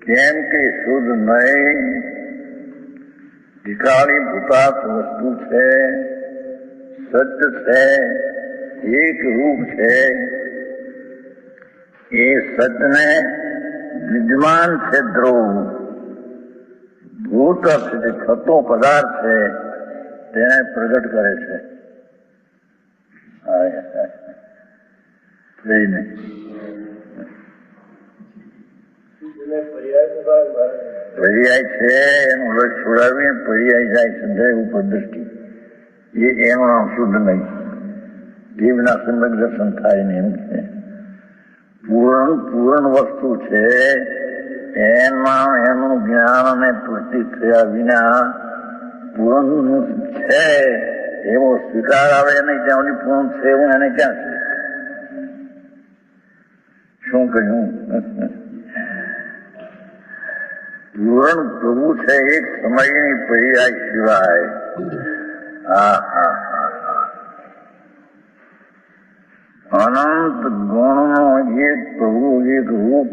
કેમ કે શુદ્ધ નહીં વિકાળી ભૂતાત વસ્તુ છે, સત્ય છે, એક રૂપ છે. એ સતને વિદ્યમાન છે ધ્રુવ, ભૂત જે થતો પદાર્થ છે તેને પ્રગટ કરે છે. પર્યાય છે એનું રસ છોડાવીને પર્યાય જાય સમજાય ઉપર દ્રષ્ટિ, એનું નામ શુદ્ધ નહીં. જીવના સમ્યક દર્શન થાય ને એમ છે. પૂર્ણ વસ્તુ છે, એમાં એનું જ્ઞાન અને પ્રતીત થયા વિના પૂર્ણ છે એવો સ્વીકાર આવે નહીં. ત્યાં પૂર્ણ છે એવું એને ક્યાં છે? શું કહ્યું? પૂર્ણ પ્રભુ છે એક સમયની પર્યાય સિવાય. અનંત ગુણનો એક પ્રભુ, એક રૂપ,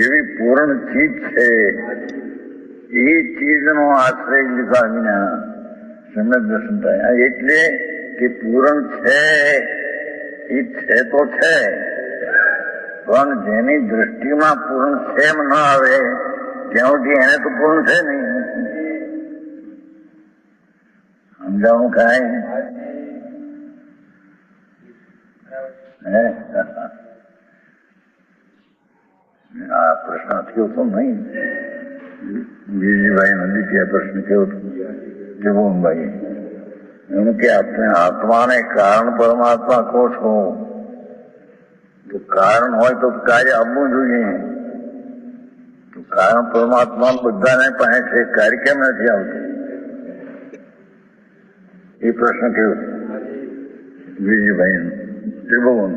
એવી પૂર્ણ ચીજ છે. એ ચીજનો આશ્રય લીધા વિના સમ્યક દર્શન થાય. એટલે કે પૂર્ણ છે એ છે તો છે, પણ જેની દ્રષ્ટિમાં પૂર્ણ છે એમ ન આવે ત્યાં સુધી એને તો પૂર્ણ છે નહીં. સમજાવું કાંઈ? આ પ્રશ્ન થયો તો નહીં. બીજીભાઈ નંદીજીએ પ્રશ્ન થયો હતો જગમોહનભાઈ, એમ કે આપણે આત્માને કારણ પરમાત્મા કહો છો, તો કારણ હોય તો કાર્ય આપવું જોઈએ. તો કારણ પરમાત્મા બધાને પાસે છે, કાર્ય કેમ નથી આવતું? એ પ્રશ્ન થયો બીજીભાઈ ત્રિભુવન.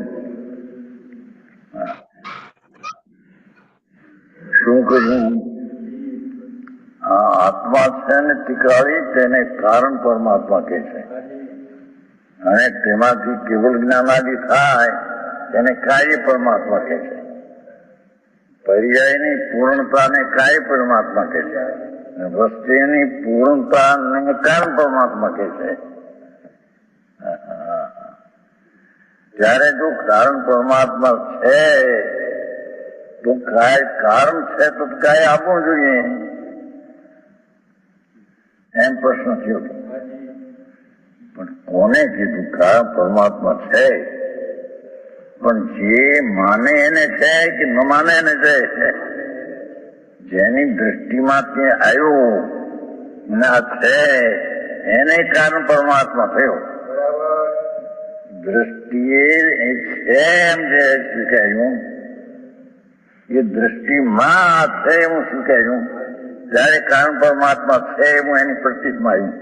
શું કહ્યું? આત્મા છે ને ટીકાળી, તેને કારણ પરમાત્મા કહે છે, અને તેમાંથી કેવળ જ્ઞાનાદિ થાય તેને કાર્ય પરમાત્મા કહે છે. પર્યાયની પૂર્ણતાને કાર્ય પરમાત્મા કહે છે, વસ્તુની પૂર્ણતાને કારણ પરમાત્મા કહે છે. ત્યારે જો કારણ પરમાત્મા છે તો કારણ છે તો કાંઈ આપવું જોઈએ એમ પ્રશ્ન થયો. પણ કોને કીધું કારણ પરમાત્મા છે? પણ જે માને એને છે કે ન માને એને છે? જેની દ્રષ્ટિમાં તે આવ્યું ના છે એને કારણ પરમાત્મા થયો. દ્રષ્ટિએ છે એમ જે સ્વીકાર્યું, એ દ્રષ્ટિમાં છે એવું સ્વીકાર્યું, ત્યારે કારણ પરમાત્મા છે એવું એની પ્રતીકમાં આવ્યું,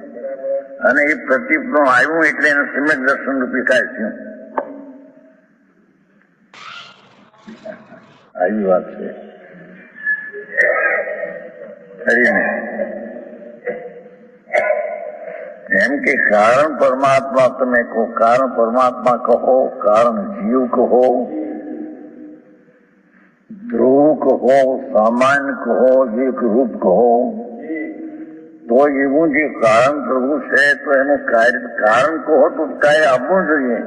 અને એ પ્રતીકનું આવ્યું એટલે એને સમ્યક દર્શન રૂપી કાર્ય થયું. આવી વાત છે ખરી ને? એમ કે કારણ પરમાત્મા તમે કહો, કારણ પરમાત્મા કહો, કારણ જીવ કહો, ધ્રુવ કહો, સામાન્ય કહો, એક રૂપ કહો, તો એવું જે કારણ પ્રભુ છે તો એનું કારણ કહો તો કાર્ય આપવું જોઈએ.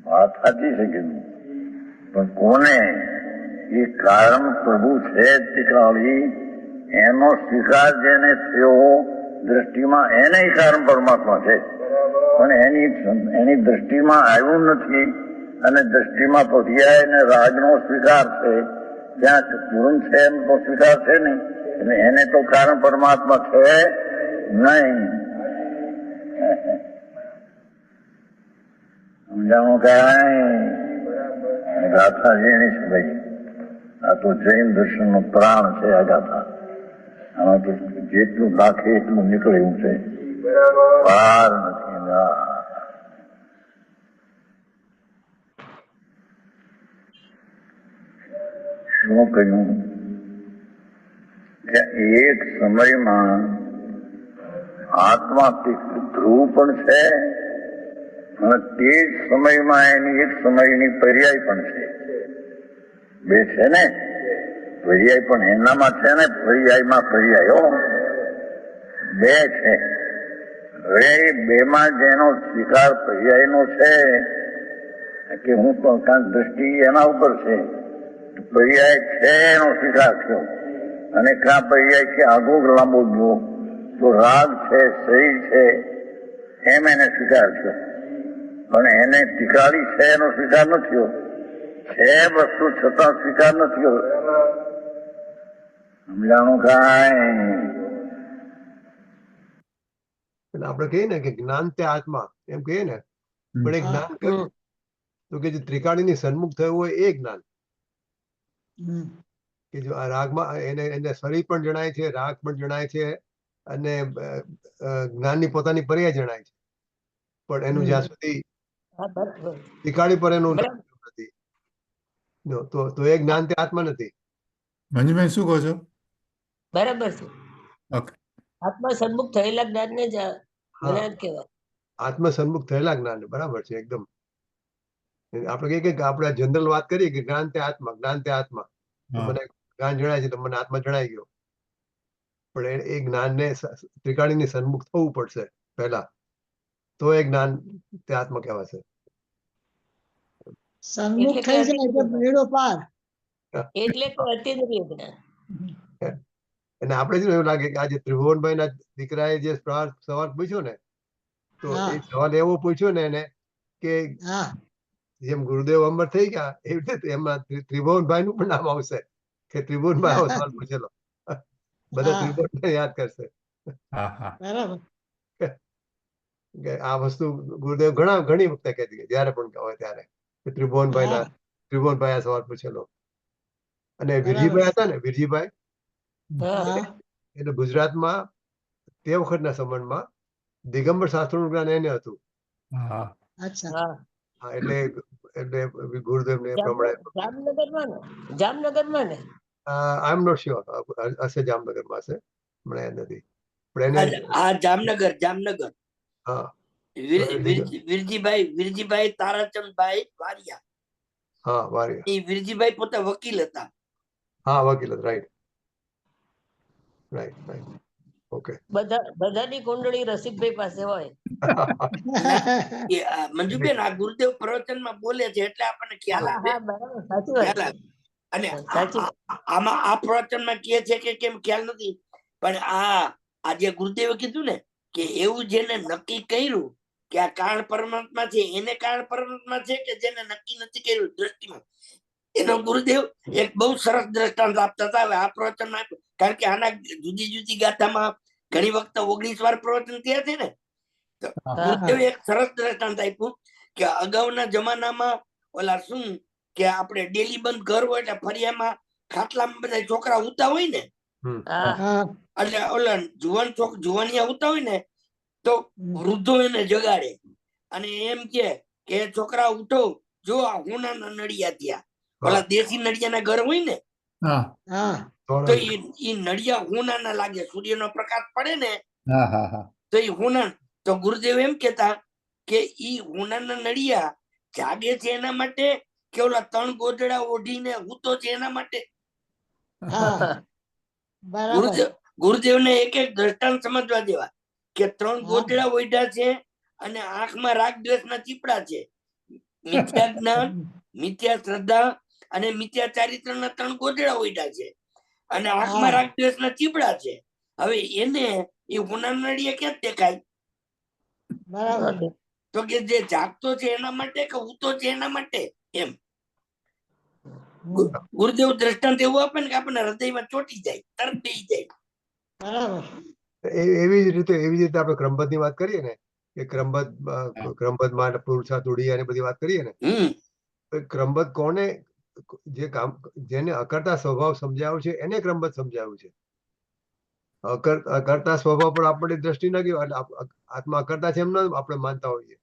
વાત સાચી છે કે પણ કોને? એ કારણ પ્રભુ છે ટીકાળી, એનો સ્વીકાર જેને થયો દ્રષ્ટિમાં, એને કારણ પરમાત્મા છે. પણ એની દ્રષ્ટિમાં આવ્યું નથી, અને દ્રષ્ટિમાં પર્યાય ને રાજનો સ્વીકાર છે, ત્યાં પૂર્ણ છે એમ તો સ્વીકાર છે નહીં, એટલે એને તો કારણ પરમાત્મા છે નહીં. સમજાણું કાંઈ? ગાથા જેની છે ભાઈ, આ તો જૈન દર્શન નો પ્રાણ છે આ ગાથા. આમાં તો જેટલું નાખે એટલું નીકળે એવું છે, પાર નથી. શું કહ્યું કે એક સમયમાં આત્મા ધ્રુવ પણ છે, અને તે જ સમયમાં એની એક સમયની પર્યાય પણ છે. બે છે ને? પર્યાય પણ એનામાં છે ને, પર્યાયમાં પર્યાય બે છે. હવે બેમાં જેનો સ્વીકાર પર્યાયનો છે કે હું તો કાંક દ્રષ્ટિ એના ઉપર છે, પર્યાય છે એનો સ્વીકાર થયો, અને કાં પર્યાય છે આગો લાંબો ગયો તો રાગ છે, શરીર છે, એમ એને સ્વીકાર થયો. પણ એને ટીકાળી છે એનો સ્વીકાર ન થયો, છે વસ્તુ છતાં સ્વીકાર ન થયો. સમજાણું કાંઈ? આપણે કહીએ ને કે જ્ઞાન તે આત્મા એમ કહીએ ને, પણ એ જ્ઞાન કયું? તો કે જે ત્રિકાળીની સન્મુખ થયું હોય એ જ્ઞાન. કે જો આ રાગમાં એને શરીર પણ જણાય છે, રાગ પણ જણાય છે, અને જ્ઞાનની પોતાની પર્યાય જણાય છે. પણ એનું જ્યાં સુધી ત્રિકાળી પર એનું નથી, તો એ જ્ઞાન તે આત્મા નથી. મંજુબેન શું કહો છો? બરાબર છે. ઓકે. આત્મા સન્મુખ થયેલા જ્ઞાનને જ જ્ઞાન કહેવાય. આત્મ સન્મુખ થયેલા જ્ઞાન બરાબર છે એકદમ. આપણે કહીએ કે આપણે જનરલ વાત કરીએ કે જ્ઞાન તે આત્મા, જ્ઞાન તે આત્મા, મને જ્ઞાન જણાય છે તો મને આત્મા જણાઈ ગયો. પણ એ જ્ઞાનને ત્રિકાળીની સન્મુખ થવું પડશે પહેલા, તો એ જ્ઞાન તે આત્મા કહેવાશે. સન્મુખ થઈ જાય એટલે બેડો પાર. એટલે તો અતિન્દ્રિય જ્ઞાન. અને આપણે શું એવું લાગે કે આજે ત્રિભુવનભાઈ ના દીકરાએ જે સવાલ પૂછ્યો ને, તો એ સવાલ એવો પૂછ્યો ને એને કે જેમ ગુરુદેવ અમર થઈ ગયા એવી રીતે એમાં ત્રિભુવનભાઈ નું પણ નામ આવશે કે ત્રિભુવનભાઈ આવો સવાલ પૂછેલો. બધા ત્રિભુવનભાઈ યાદ કરશે. આ વસ્તુ ગુરુદેવ ઘણી વખતે કહેતી જયારે પણ હોય ત્યારે ત્રિભુવનભાઈ આ સવાલ પૂછેલો. અને વીરજીભાઈ હતા ને, વીરજીભાઈ એટલે ગુજરાતમાં તે વખતના સંબંધમાં દિગંબર શાસ્ત્રનું જ્ઞાન એને હતું. એટલે ગુરુદેવ ને જામનગરમાં ને આઈ એમ નોટ શ્યોર, હશે જામનગરમાં હશે, મને યાદ નથી. પણ એને જામનગર હા વીરજીભાઈ તારાચંદભાઈ વારિયા. હા વારિયા. એ વીરજીભાઈ પોતે વકીલ હતા. હા વકીલ હતા. Right right right. ઓકે. બધાની કુંડળી રસિકભાઈ પાસે હોય. મંજુબેન, આ ગુરુદેવ પ્રવચનમાં બોલે છે એટલે આપણને ખ્યાલ આવે. અને આમાં આ પ્રવચનમાં કહે છે કે કેમ ખ્યાલ નથી, પણ આ જે ગુરુદેવે કીધું ને કે એવું જેને નક્કી કર્યું કે આ કારણ પરમાત્મા છે, એને કારણ પરમાત્મા છે કે જેને નક્કી નથી કર્યું દ્રષ્ટિમાં, એનો ગુરુદેવ એક બહુ સરસ દ્રષ્ટાંત આપતા હતા. હવે આ પ્રવચનમાં આપ્યું, કારણ કે આના જુદી જુદી ગાથામાં ઘણી વખત 19 વાર પ્રવચન થયા છે ને, તો ગુરુદેવે એક સરસ દ્રષ્ટાંત આપ્યું કે અગાઉના જમાનામાં ઓલા શું કે આપણે ડેલી બંધ ઘર હોય એટલે ફરિયામાં ખાટલામાં બધા છોકરા ઉતા હોય ને, એટલે ઓલા જુવાનિયા ઉતા હોય ને તો વૃદ્ધો એને જગાડે અને એમ કે છોકરા ઉઠો, જો આ હોનાના નડિયા ત્યાં, ઓલા દેશી નડિયાના ઘર હોય ને તો એ નડિયા હોનાના લાગે, સૂર્યનો પ્રકાશ પડે ને તો એ હોના. તો ગુરુદેવ એમ કેતા કે ઈ હોનાના નડિયા જાગે છે એના માટે કે ઓલા 3 ગોદડા ઓઢીને હૂતો છે એના માટે? ગુરુદેવને એક એક દ્રષ્ટાંત સમજવા દેવા કે 3 ગોદડા ઓઢ્યા છે અને આંખમાં રાગ દ્વેષના ચીપડા છે. મિથ્યા જ્ઞાન, મિથ્યા શ્રદ્ધા અને મિથ્યા ચારિત્રના 3 ગોદડા ઓઢ્યા છે અને આંખમાં રાગ દ્વેષના ચીપડા છે. હવે એને એ હોનાના નડિયા ક્યાં દેખાય? તો કે જે જાગતો છે એના માટે કે ઉતો છે એના માટે? એમ ગુરુદેવ દ્રષ્ટાંત એવું આપે ને કે આપણને હૃદયમાં ચોટી જાય, તરત બેસી જાય. એવી જ રીતે આપણે ક્રમબદ્ધ ની વાત કરીએ ને કે ક્રમબદ્ધ માં પુરુષાર્થ ઉડી અને બધી વાત કરીએ ને, ક્રમબદ્ધ કોને જે કામ જેને અકર્તા સ્વભાવ સમજાવ્યું છે એને ક્રમબદ્ધ સમજાવ્યું છે. અકર્તા સ્વભાવ પર આપણી દ્રષ્ટિ ના ગઈ એટલે આત્મા અકર્તા છે એમ ના આપણે માનતા હોઈએ,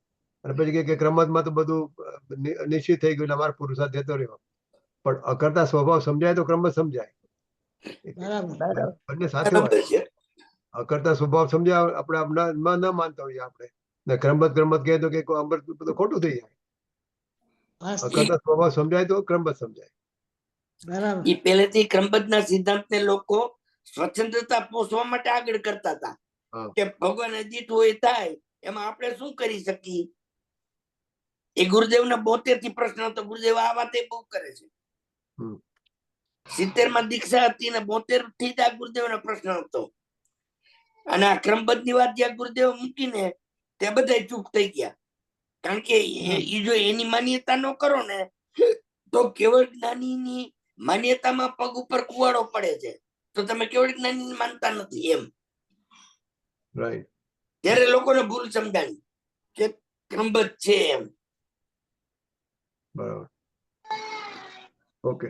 અને પછી કે ક્રમબદ્ધમાં તો બધું નિશ્ચિત થઈ ગયું, અમારો પુરુષાર્થ જતો રહ્યો. પણ અકર્તા સ્વભાવ સમજાય તો ક્રમબદ્ધ સમજાય, બંને સાથે હોય. અકર્તા સ્વભાવ સમજાય આપણે ન માનતા હોઈએ આપણે ક્રમબદ્ધ કહે તો કે બધું ખોટું થઈ જાય. અકર્તા સ્વભાવ સમજાય તો ક્રમબદ્ધ સમજાય. બરાબર એ પહેલેથી ક્રમબદ્ધના સિદ્ધાંતને લોકો સ્વતંત્રતા પોષવા માટે આગળ કરતા હતા હા. કે ભગવાન દીઠું એ થાય, એમાં આપણે શું કરી શકીએ? એ ગુરુદેવના 72 થી પ્રશ્ન હતો. ગુરુદેવ આ વાત બહુ કરે છે. હમ. 70 માં દીક્ષા હતી ને 72 થી જ આ ગુરુદેવનો પ્રશ્ન હતો. અને આ ક્રમબદ્ધ ની વાત જ્યાં ગુરુદેવ મૂકીને તે બધા ચૂપ થઈ ગયા. કારણ કે એ જો એની માન્યતા ન કરો ને તો કેવળ જ્ઞાનીની માન્યતામાં પગ ઉપર કુવાડો પડે છે. તો તમે કેવળ જ્ઞાની માનતા નથી એમ. રાઈટ. ત્યારે લોકોને ભૂલ સમજાણી કે ક્રમબદ્ધ છે એમ. બરાબર. ઓકે.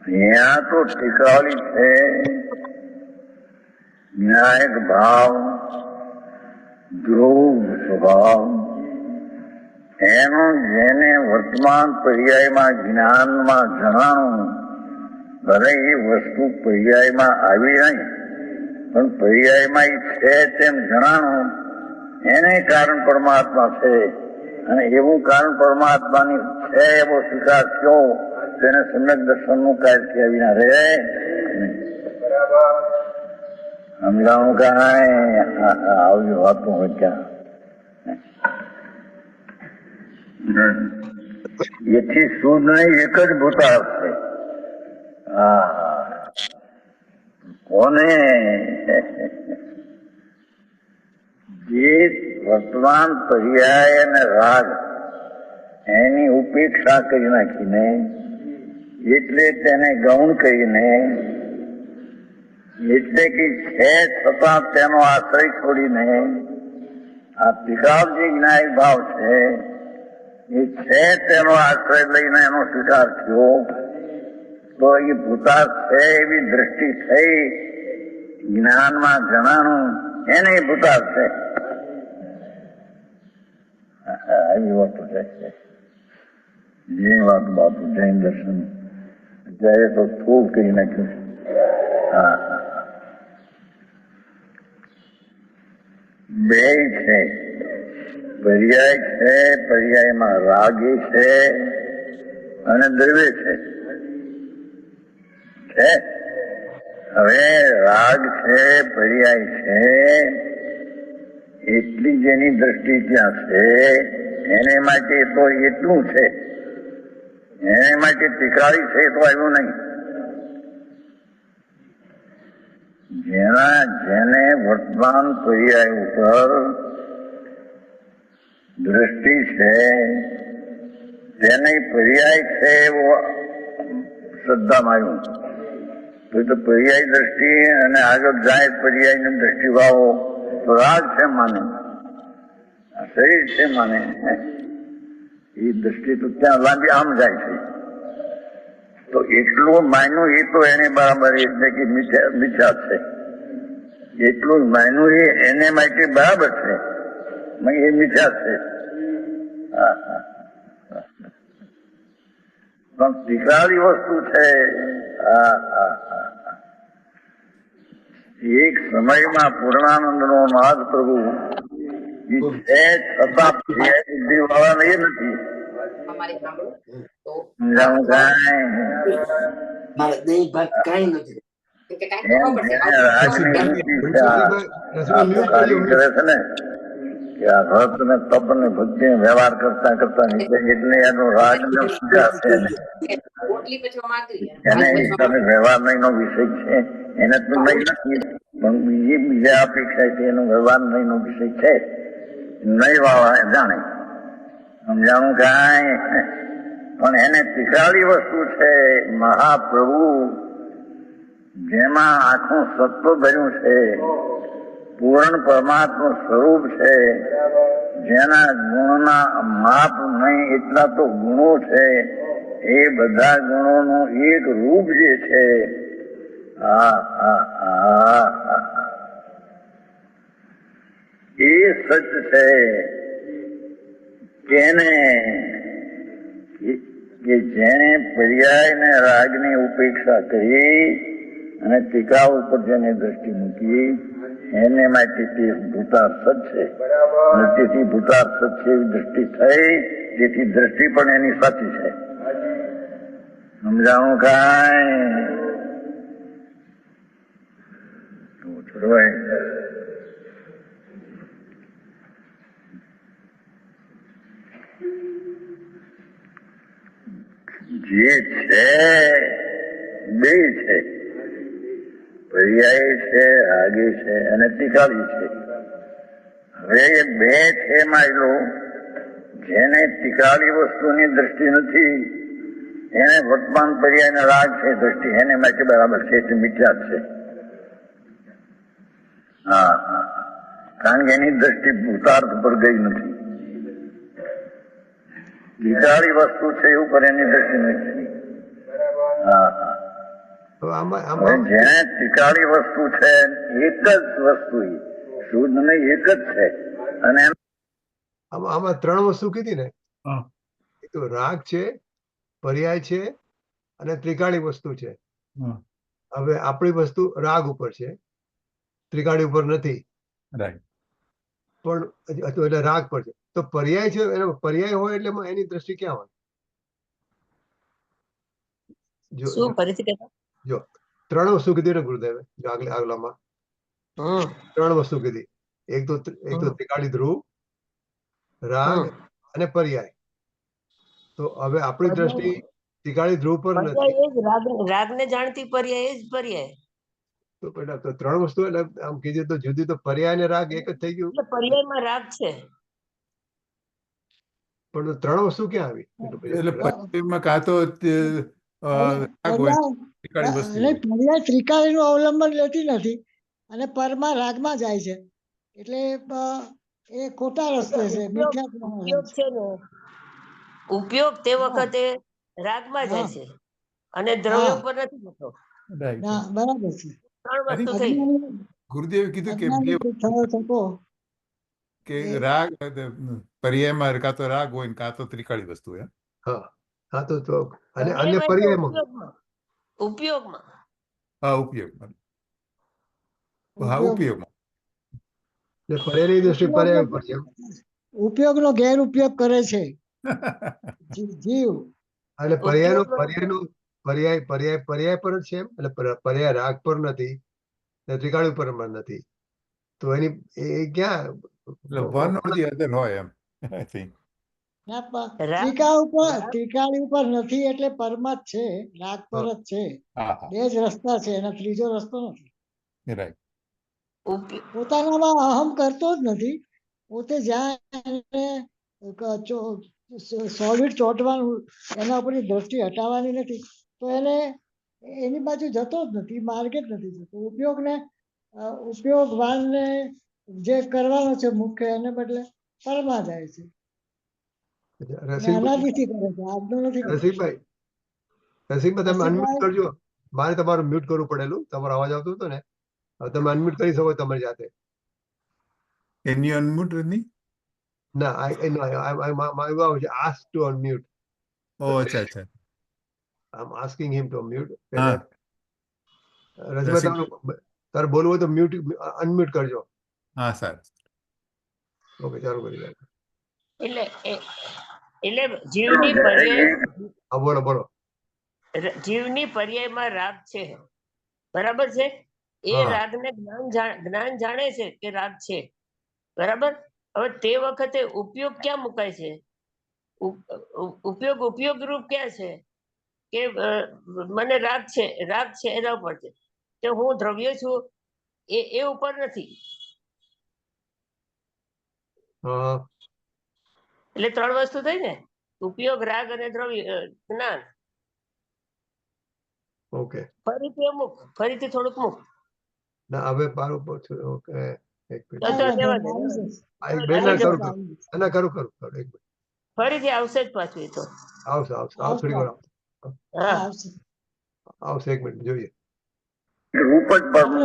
यहाँ तो टिकाली है न्यायिक भाव, ધ્રુવ સ્વભાવ, એનો જેને વર્તમાન પર્યાયમાં જ્ઞાનમાં જણાણું, ભલે એ વસ્તુ પર્યાયમાં આવી નહીં પણ પર્યાયમાં એ છે તેમ જણાણું, એને કારણ પરમાત્મા છે. અને એવું કારણ પરમાત્માની છે એવો સ્વીકાર થયો તેને સમ્યક દર્શન નું કાર્ય થયા વિના રહે. સમજાણું કાંઈ આવી વાતો હોય ત્યાં એથી શું નહીં, એક જ ભૂતાર્થ છે. કોને જે વર્તમાન પર્યાય અને રાગ એની ઉપેક્ષા કરી નાખીને, એટલે તેને ગૌણ કરીને, એટલે કે છે છતાં તેનો આશ્રય છોડીને આ ત્રિકાળ જે જ્ઞાયિક ભાવ છે એ છે તેનો આશ્રય લઈને એનો સ્વીકાર થયો તો એ ભૂતાર્થ છે એવી દ્રષ્ટિ થઈ, જ્ઞાનમાં જણાણું, એને ભૂતાર્થ છે. આવી વાતો છે. જે વાત બાપુ જૈન દર્શન અત્યારે તો થોડ કરી નાખ્યું છે. બે છે, પર્યાય છે, પર્યાયમાં રાગે છે અને દ્રવ્ય છે. હવે રાગ છે, પર્યાય છે, એટલી જેની દ્રષ્ટિ ત્યાં છે એને માટે તો એટલું છે, એને માટે ટીકાળી છે તો આવ્યું નહીં. જેને વર્તમાન પર્યાય ઉપર દ્રષ્ટિ છે તેને પર્યાય છે એવો શ્રદ્ધામાં આવ્યું. તો પર્યાય દ્રષ્ટિ અને આગળ જાય પર્યાયની દ્રષ્ટિ વાવો તો રાગ છે માને, શરીર છે માને, એ દ્રષ્ટિ તો ત્યાં લાંબી આમ જાય છે. તો એટલું માન્યું એ તો એને બરાબર, એટલે કે મિથ્યા છે. એટલું માન્યું એ એને માટે બરાબર છે, એ મિથ્યા છે. પણ ટીકાળી વસ્તુ છે. એક સમયમાં પૂર્ણાનંદ નો નાદ પ્રભુ છે છતાં બુદ્ધિ વાળા એ નથી. કઈ નથી. કે આ ભક્ત ને તપ ને ભક્તિ વ્યવહાર કરતા કરતા નીચે એટલે એનો રાગ ને પૂજા છે, એને તમે વ્યવહાર નહીં નો વિષય છે, એને તો નહીં નથી પણ બીજા અપેક્ષા છે એનો વ્યવહાર નહીં નો વિષય છે. નહીં વાળા જાણે, સમજાણું કાંઈ. પણ એને ટીકાળી વસ્તુ છે મહાપ્રભુ, જેમાં આખું સત્વ ભર્યું છે, પૂર્ણ પરમાત્મા સ્વરૂપ છે, જેના ગુણના માપ નહીં એટલા તો ગુણો છે, એ બધા ગુણોનું એક રૂપ જે છે એ સચ છે. કે જેને પર્યાય ને રાગની ઉપેક્ષા કરી અને ટીકા ઉપર જેની દ્રષ્ટિ મૂકી એને માટે તે ભૂતાર્થ જ છે. અને તેથી ભૂતાર્થ જ છે એવી દ્રષ્ટિ થઈ, તેથી દ્રષ્ટિ પણ એની સાચી છે. સમજાણું કાંઈ? જે છે બે છે, પર્યાય છે, રાગી છે અને ટીકાળી છે. હવે એ બે છે માયલો, જેને ટીકાળી વસ્તુની દ્રષ્ટિ નથી એને વર્તમાન પર્યાય રાગ છે દ્રષ્ટિ, એને માટે બરાબર છે, તે મિથ્યા છે. હા, કારણ કે એની દ્રષ્ટિ ભૂતાર્થ પર ગઈ નથી. ટીકાળી વસ્તુ છે એ ઉપર એની દ્રષ્ટિ નથી. હા, જેને ટીકાળી વસ્તુ છે એક જ વસ્તુ શુદ્ધ નહીં, એક જ છે. અને આમાં ત્રણ વસ્તુ કીધી ને, હા. એક તો રાગ છે, પર્યાય છે અને ત્રિકાળી વસ્તુ છે. હા. હવે આપણી વસ્તુ રાગ ઉપર છે, ત્રિકાળી ઉપર નથી. રાઈટ. પણ એટલે રાગ પર છે. તો પર્યાય છે, એનો પર્યાય હોય એટલે એની દ્રષ્ટિ ક્યાં હોય? શું ફરીથી કહેતા? જો ત્રણ વસ્તુ કીધી ને ગુરુદેવે આગલામાં ત્રણ વસ્તુ કીધી. એક તો ત્રિકાળી ધ્રુવ, રાગ અને પર્યાય. તો હવે આપણી દ્રષ્ટિ ત્રિકાળી ધ્રુવ પર નથી. રાગને જાણતી પર્યાય જ પર્યાય. તો પેલા તો ત્રણ વસ્તુ એટલે આમ કીધું તો જુદી, તો પર્યાય ને રાગ એક જ થઈ ગયું. એટલે પર્યાયમાં રાગ છે, પણ ત્રણ વસ્તુ ક્યાં આવી? એટલે પર્યાયમાં કાં તો રાગ હોય, ત્રિકાળી વસ્તુ હોય. પર્યાય ત્રિકાળી નું અવલંબન લેતી નથી અને પરમાં રાગમાં જાય છે, એટલે એ ખોટા રસ્તે છે. ઉપયોગ છે ને, ઉપયોગ તે વખતે રાગમાં જાય છે અને દ્રવ્ય ઉપર નથી જતો. બરાબર છે. ત્રણ વસ્તુ થઈ. ગુરુદેવે કીધું કે રાગ પર્યાયમાં કાં તો રાગ હોય ને કાં તો ત્રિકાળી વસ્તુ હોય. હા, તો અને અન્ય પર્યાયમાં ઉપયોગમાં હા, ઉપયોગમાં. હા, ઉપયોગમાં. પર્યાયની દ્રષ્ટિ પર્યાય ઉપર છે. ઉપયોગનો ગેરઉપયોગ કરે છે જીવ. એટલે પર્યાય પર જ છે, એટલે પર્યાય રાગ પર નથી, ત્રિકાળી ઉપર નથી. તો એની એ ક્યાં વન ઓર ધી અધર હોય એમ. ત્રિકાળી ઉપર નથી એટલે પરમાત છે, રાગ પર જ છે. બે જ રસ્તા છે, એનો ત્રીજો રસ્તો નથી. રાઈટ. પોતાનામાં અહમ કરતો જ નથી. પોતે જ્યાં સોલિડ ચોંટવાનું, એના ઉપરની દ્રષ્ટિ હટાવવાની નથી, તો એને એની બાજુ જતો જ નથી, માર્ગે જ નથી જતો. ઉપયોગવાનને જે કરવાનો છે મુખ્ય, એને બદલે પરમાં જાય છે. અનાદિથી કરે છે, આજનો નથી. રસિકભાઈ, તમે અનમ્યુટ કરજો. મારે તમારું મ્યુટ કરવું પડેલું, તમારો અવાજ આવતો હતો ને. હવે તમે અનમ્યુટ કરી શકો તમારી જાતે. Can you unmute, Rani? No, I was asked to unmute. Oh, acha. I'm asking him to unmute. હા. તારે બોલવું હોય તો અનમ્યુટ કરજો. હા, સર. ઓકે, ચાલુ કરી દો. એટલે જીવની પર્યાય, બોલો. જીવની પર્યાયમાં રાગ છે, બરાબર છે. એ રાગને જ્ઞાન જાણે છે કે રાગ છે, બરાબર. હવે તે વખતે ઉપયોગ ક્યાં મુકાય છે? ઉપયોગ રૂપ ક્યાં છે? કે મને રાગ છે એના ઉપર છે, કે હું દ્રવ્ય છું એ ઉપર નથી. એટલે ત્રણ વસ્તુ થઈ ને, ઉપયોગ, રાગ અને દ્રવ્ય જ્ઞાન. ઓકે, ફરીથી થોડુંક મૂક. ના, હવે પારું ઓકે, એક મિનિટ. કરું. ફરીથી આવશે જ પાછું. એ તો આવશે થોડી વાર આવશે. એક મિનિટ જોઈએ. રૂપ જ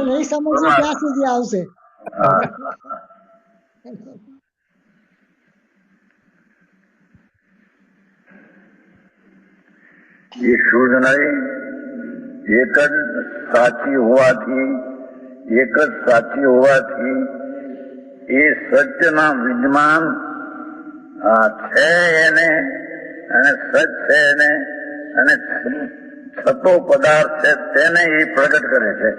નહીં સમજે ત્યાં સુધી આવશે. એ શુદ્ધ નહીં, એક જ સાચી હોવાથી એ સત્યના વિદ્યમાન છે એને, અને સત છે એને, અને થતો પદાર્થ છે તેને એ પ્રગટ કરે છે.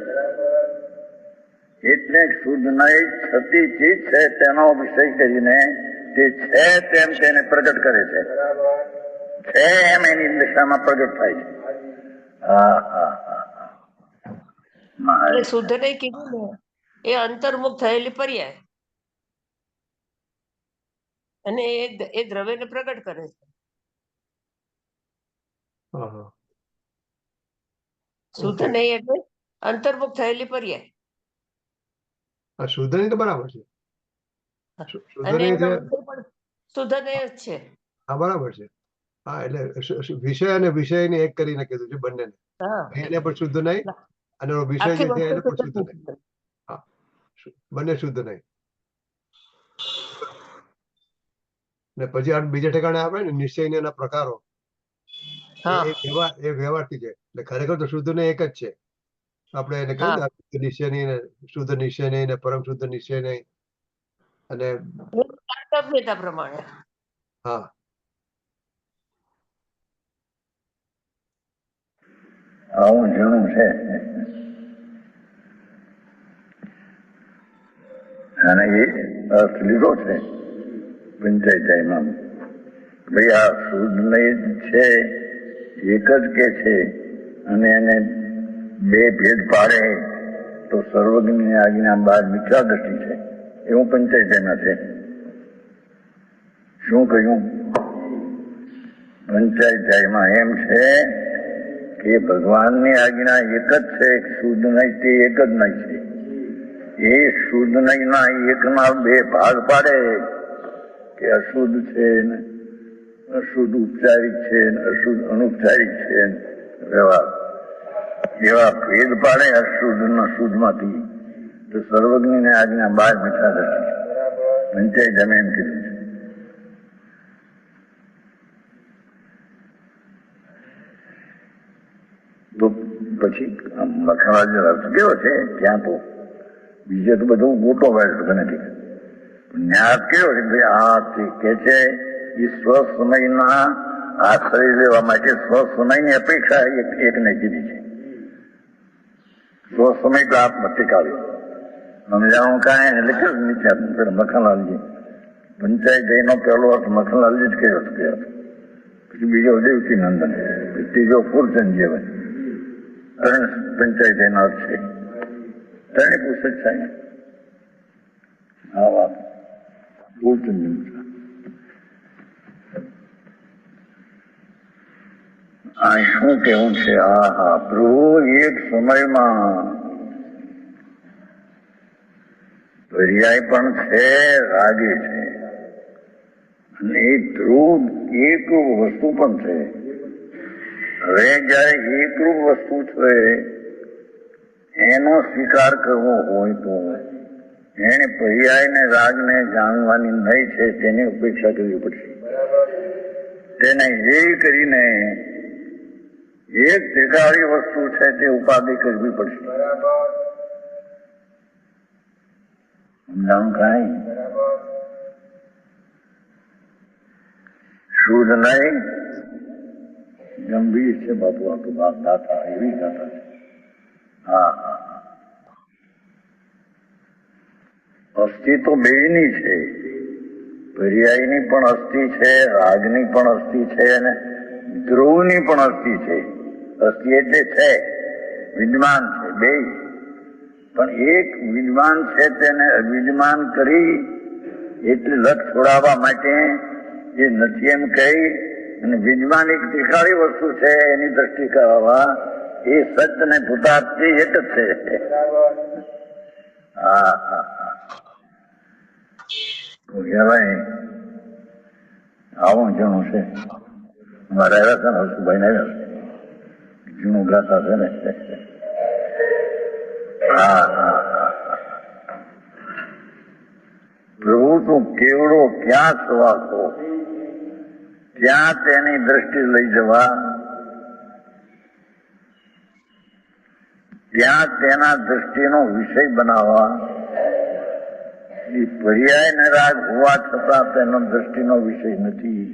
એટલે શુદ્ધ નહીં થતી ચીજ છે તેનો વિષય કરીને તે છે તેમ તેને પ્રગટ કરે છે. છે એમ એની દિશામાં પ્રગટ થાય છે. એટલે શુદ્ધ નહીં કીધું ને એ અંતર્મુખ થયેલી પર્યાય, અને એ દ્રવ્યને પ્રગટ કરે છે. શુદ્ધ નહીં એટલે અંતર્મુખ થયેલી પર્યાય. શુદ્ધ નહીં તો બરાબર છે. શુદ્ધ અને નહીં એનો એટલે વિષય પણ શુદ્ધ નહીં જ છે. હા બરાબર છે. હા એટલે વિષય અને વિષયને એક કરીને કીધું છે બંનેને. એને પણ શુદ્ધ નહીં અને વિષય જે છે એને પણ શુદ્ધ નહીં. હા, બંને શુદ્ધ નહીં. ને પછી આ બીજા ઠેકાણે આવે ને નિશ્ચય એના પ્રકારો, એ વ્યવહારથી છે. એટલે ખરેખર તો શુદ્ધ ને એક જ છે. આપણે એને કહ્યું નિશ્ચય નહીં, શુદ્ધ નિશ્ચય નહીં, ને પરમ શુદ્ધ નિશ્ચય નહીં. અને પ્રમાણે હા, આવું જૂનું છે. અને એ અર્થ લીધો છે પંચાયતમાં. ભાઈ આ શુદ્ધ નહીં છે, એક જ કે છે, અને એને બે ભેદ પાડે તો સર્વજ્ઞની આજ્ઞા બહાર મિથ્યા દ્રષ્ટિ છે. એવું પંચાયતમાં છે. શું કહ્યું? પંચાયતમાં એમ છે કે ભગવાનની આજ્ઞા એક જ છે, શુદ્ધ નહીં તે એક જ નહીં છે. એ શુદ્ધ નહીં ના એકના બે ભાગ પાડે કે અશુદ્ધ છે ને અશુદ્ધ ઉપચારિક છે ને અશુદ્ધ અનુપચારિક છે વ્યવહાર, એવા ભેદ પાડે અશુદ્ધ ના શુદ્ધમાંથી તો સર્વજ્ઞની આજ્ઞા બહાર મિથ્યા દ્રષ્ટિ છે. પંચાયત અમે એમ કીધું છે. તો પછી લખણવાદ અર્થ કેવો છે? ત્યાં તો બીજે તો બધું મોટો વાયર નથી. ન્યાસ કેવો છે? ભાઈ આ કે છે એ સ્વસમયના આશ્રય લેવા માટે સ્વસમયની અપેક્ષા એકને કીધી છે. સ્વસમય તો આત્મહત્યા કાઢ્યો સમજાવું કાંઈ એને લખ્યું નીચે મખનલાલજી પંચાયત જઈનો પહેલો અર્થ મખનલાલજી જ કર્યો હતો. પછી બીજો દેવકી નંદન, ત્રીજો ફૂલચંદ જેવાય. ત્રણ પંચાયત એનો અર્થ છે. ત્રણે પુસ્તક થાય આ વાત ફૂલચંદ. આ શું કેવું છે? હા પ્રભુ એક સમયમાં પર્યાય પણ છે, રાગે છે, અને એ ધ્રુવ એકરૂપ વસ્તુ પણ છે. હવે જયારે એકરૂપ વસ્તુ છે એનો સ્વીકાર કરવો હોય તો એને પર્યાય ને રાગ ને જાણવાની નહીં છે તેની ઉપેક્ષા કરવી પડશે. તેને એ કરીને એક ત્રિકાળી વસ્તુ છે તે ઉપાધિ કરવી પડશે. સમજાવું કાંઈ? શુદ્ધ નહીં ગંભીર છે બાપુ. આ તો વાત દાતા એવી ગાતા છે. હા અસ્થિ તો બેની છે. પર્યાયની પણ અસ્થિ છે, રાગની પણ અસ્થિ છે, અને ધ્રુવની પણ અસ્થિ છે. અસ્થિ એટલે છે, વિદ્યમાન છે બે. પણ એક વિદ્યમાન છે તેને અવિદ્યમાન કરી એટલે લક્ષ છોડાવવા માટે એ નથી એમ કહી, અને વિદ્યમાન એક ત્રિકાળી વસ્તુ છે એની દ્રષ્ટિ કરાવવા એ સત્ય ને ભૂતાર્થ એક જ છે. હા કહેવાય આવું જૂનું છે. મારા આવ્યા છે ને હસુભાઈ ને આવ્યા છે, જૂનું ગાતા છે ને. પ્રભુ તું કેવડો ક્યાં સવાસો ત્યાં તેની દ્રષ્ટિ લઈ જવા ત્યાં તેના દ્રષ્ટિનો વિષય બનાવવા, એ પર્યાય ને રાગ હોવા છતાં તેનો દ્રષ્ટિનો વિષય નથી.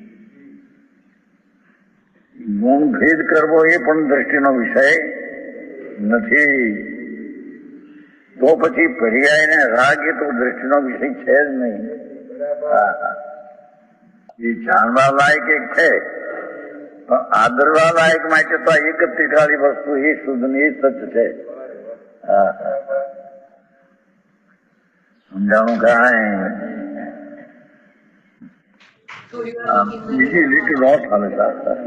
ગુણ ભેદ કરવો એ પણ દ્રષ્ટિનો વિષય નથી. તો પછી પર્યાય ને રાગ એ તો દ્રષ્ટિનો વિષય છે જ નહીં. એ જાણવા લાયક એક છે, પણ આદરવા લાયક માટે તો એક જ તીખાળી વસ્તુ એ શુદ્ધ ને એ સચ છે. સમજાણું કાંઈ બીજી લીટી નો ચાલે શાસ્ત્ર.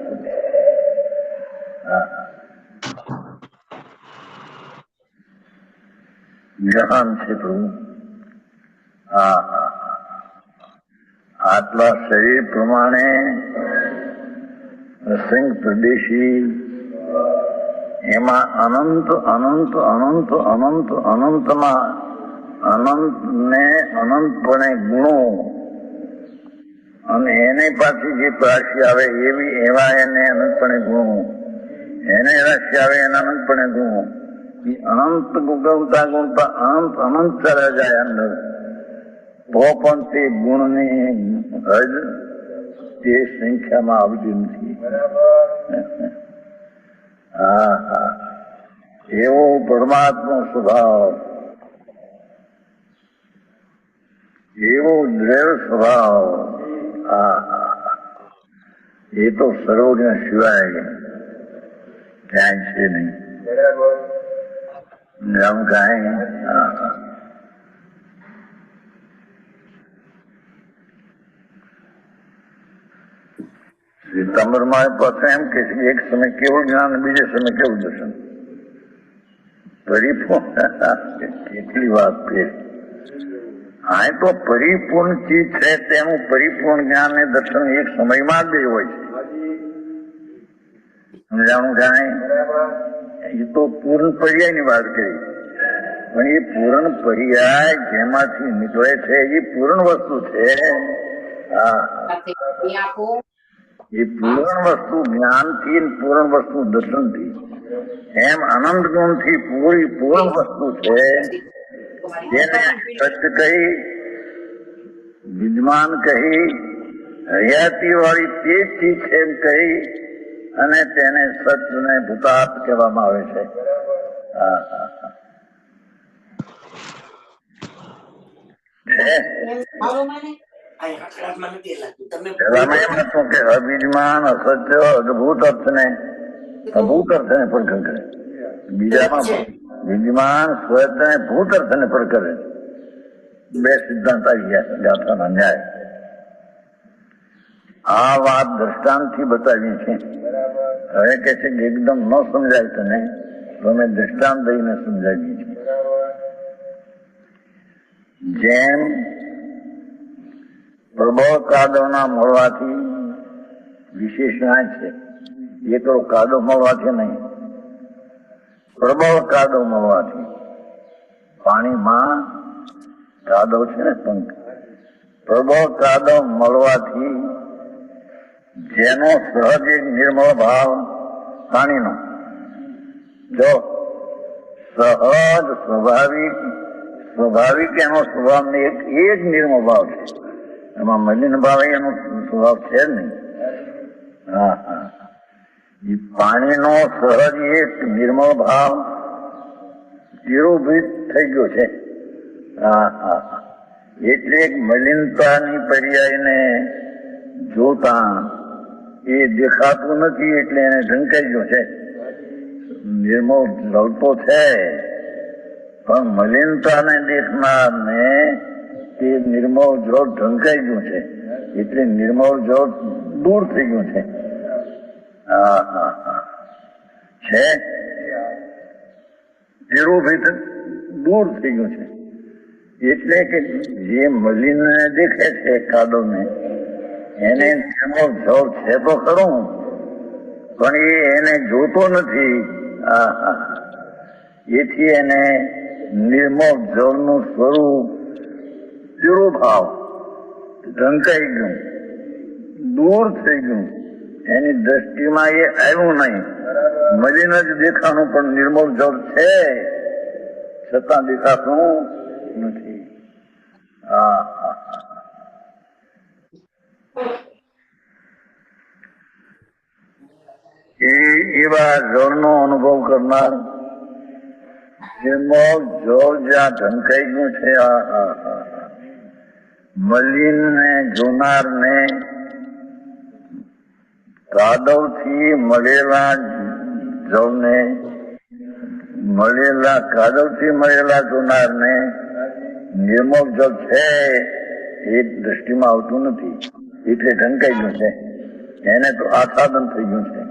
જ્ઞાન છે પ્રભુ. આટલા શરીર પ્રમાણે અસંખ્ય પ્રદેશી, એમાં અનંત અનંત અનંત અનંત અનંતમાં અનંત ને અનંતપણે ગુણો, અને એને પાછી જે રાશિ આવે એવી એવા એને અનંતપણે ગુણો, એને રાશિ આવે એના અનંતપણે ગુણો, એ અનંત ગુણતા ગુણતા અનંત અનંત ચાલ્યા જાય અંદર. તો પણ તે ગુણની હદ તે સંખ્યામાં આવતી નથી. એવો પરમાત્મા સ્વભાવ, એવો દ્રઢ સ્વભાવ, એ તો સર્વજ્ઞ સિવાય ક્યાંય છે નહીં. આમ કાંઈ શ્વેતાંબર માં પાસે એમ કે છે, એક સમય કેવું જ્ઞાન, બીજે સમય કેવું દર્શન. પરિપૂર્ણ કેટલી વાત છે. હા, તો પરિપૂર્ણ ચીજ છે તેનું પરિપૂર્ણ જ્ઞાન ને દર્શન એક સમયમાં જ હોય છે. સમજાણું કાંઈ? એ તો પૂર્ણ પર્યાય ની વાત કરી, પણ એ પૂર્ણ પર્યાય જેમાંથી નીકળે છે એ પૂર્ણ વસ્તુ છે. એ પૂર્ણ વસ્તુ જ્ઞાન થી, પૂર્ણ વસ્તુ દર્શન થી, એમ અનંત ગુણ થી પૂરી પૂર્ણ વસ્તુ છે. જેને સત્ય કહી, વિદ્યમાન કહી, હયાતી વાળી તે ચીજ છે એમ કહી, અને તેને સત્ય ને ભૂતાર્થ કહેવામાં આવે છે. અવિદ્યમાન, અસત્ય, અદભૂત અર્થ ને અભૂત અર્થ ને પ્રકટ કરે. બીજામાં વિદ્યમાન, સ્વત ને ભૂત અર્થ ને પ્રકટ કરે. બે સિદ્ધાંત આવી ગયા ગાથાના ન્યાય. આ વાત દ્રષ્ટાંત થી બતાવી છે. હવે કે છે કે એકદમ ન સમજાય તને તો અમે દ્રષ્ટાંત દઈને સમજાવીએ છીએ. જેમ પ્રબળ કાદવના મળવાથી વિશેષ ના છે, એ તો કાદવ મળવાથી નહીં, પ્રબળ કાદવ મળવાથી. પાણીમાં કાદવ છે ને પંખ, પ્રબળ કાદવ મળવાથી જેનો સહજ એક નિર્મળ ભાવ પાણીનો, જો સહજ સ્વાભાવિક એનો સ્વભાવ ને એક નિર્મળ ભાવ છે. એમાં મલિન ભાવ એનો સ્વભાવ છે જ નહીં. એ પાણીનો સહજ એક નિર્મળ ભાવ તિરોભિત થઈ ગયો છે. એટલે એક મલિનતાની પર્યાયને જોતા એ દેખાતું નથી, એટલે એને ઢંકાઈ ગયો છે. નિર્મળ જળતો છે, પણ મલિનતાને દેખનારને તે નિર્મળ જળ ઢંકાઈ ગયું છે, એટલે નિર્મળ જળ દૂર થઈ ગયું છે. છે તિરોભિત દૂર થઈ ગયું છે. એટલે કે જે મલિન દેખે છે કાદવને, એને નિર્મળ જળ છે તો ખરું, પણ એને જોતો નથી. એથી એને નિર્મળ જળનું સ્વરૂપ તિરોભાવ ઢંકાઈ ગયું, દૂર થઈ ગયું, એની દ્રષ્ટિમાં એ આવ્યું નહીં, મળીને જ દેખાનું, પણ નિર્મળ જળ છે છતાં દેખાતું નથી. હા હા એવા જળનો અનુભવ કરનાર નિર્મળ જળ જ્યાં ઢંકાઈ ગયું છે, મલિન ને જોનાર ને કાદવ થી મળેલા જળને, કાદવ થી મળેલા જોનાર ને નિર્મળ જળ છે એ દ્રષ્ટિમાં આવતું નથી, એટલે ઢંકાઈ ગયું છે, એને તો આસાદન થઈ ગયું છે.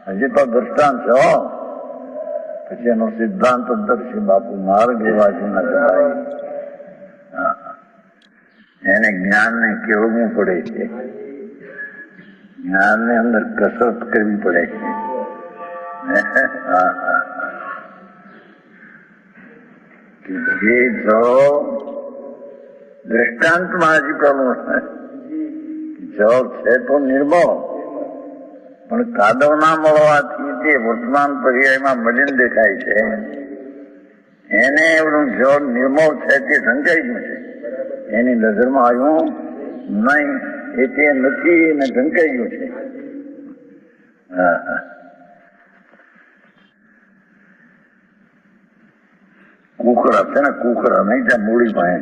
હજી તો દ્રષ્ટાંત છે હો, પછી એનો સિદ્ધાંત દર્શી બાપુ માર્ગ એવા જૂના કહેવાય. એને જ્ઞાન ને કેળવવું પડે છે, જ્ઞાન ને અંદર કસરત કરવી પડે છે. જે જો દ્રષ્ટાંતમાં હજી પેલું જળ છે તો નિર્મળ, પણ કાદવ ના મળવાથી તે વર્તમાન પર્યાયમાં મલિન દેખાય છે, એને એવડું જળ નિર્મળ છે તે ઢંકાઈ ગયું છે, એની નજરમાં આવ્યું નહીં, એ તે નથી એને ઢંકાઈ ગયું છે. કુકડા છે ને, કુકડા નહીં, ત્યાં મૂળી પાસે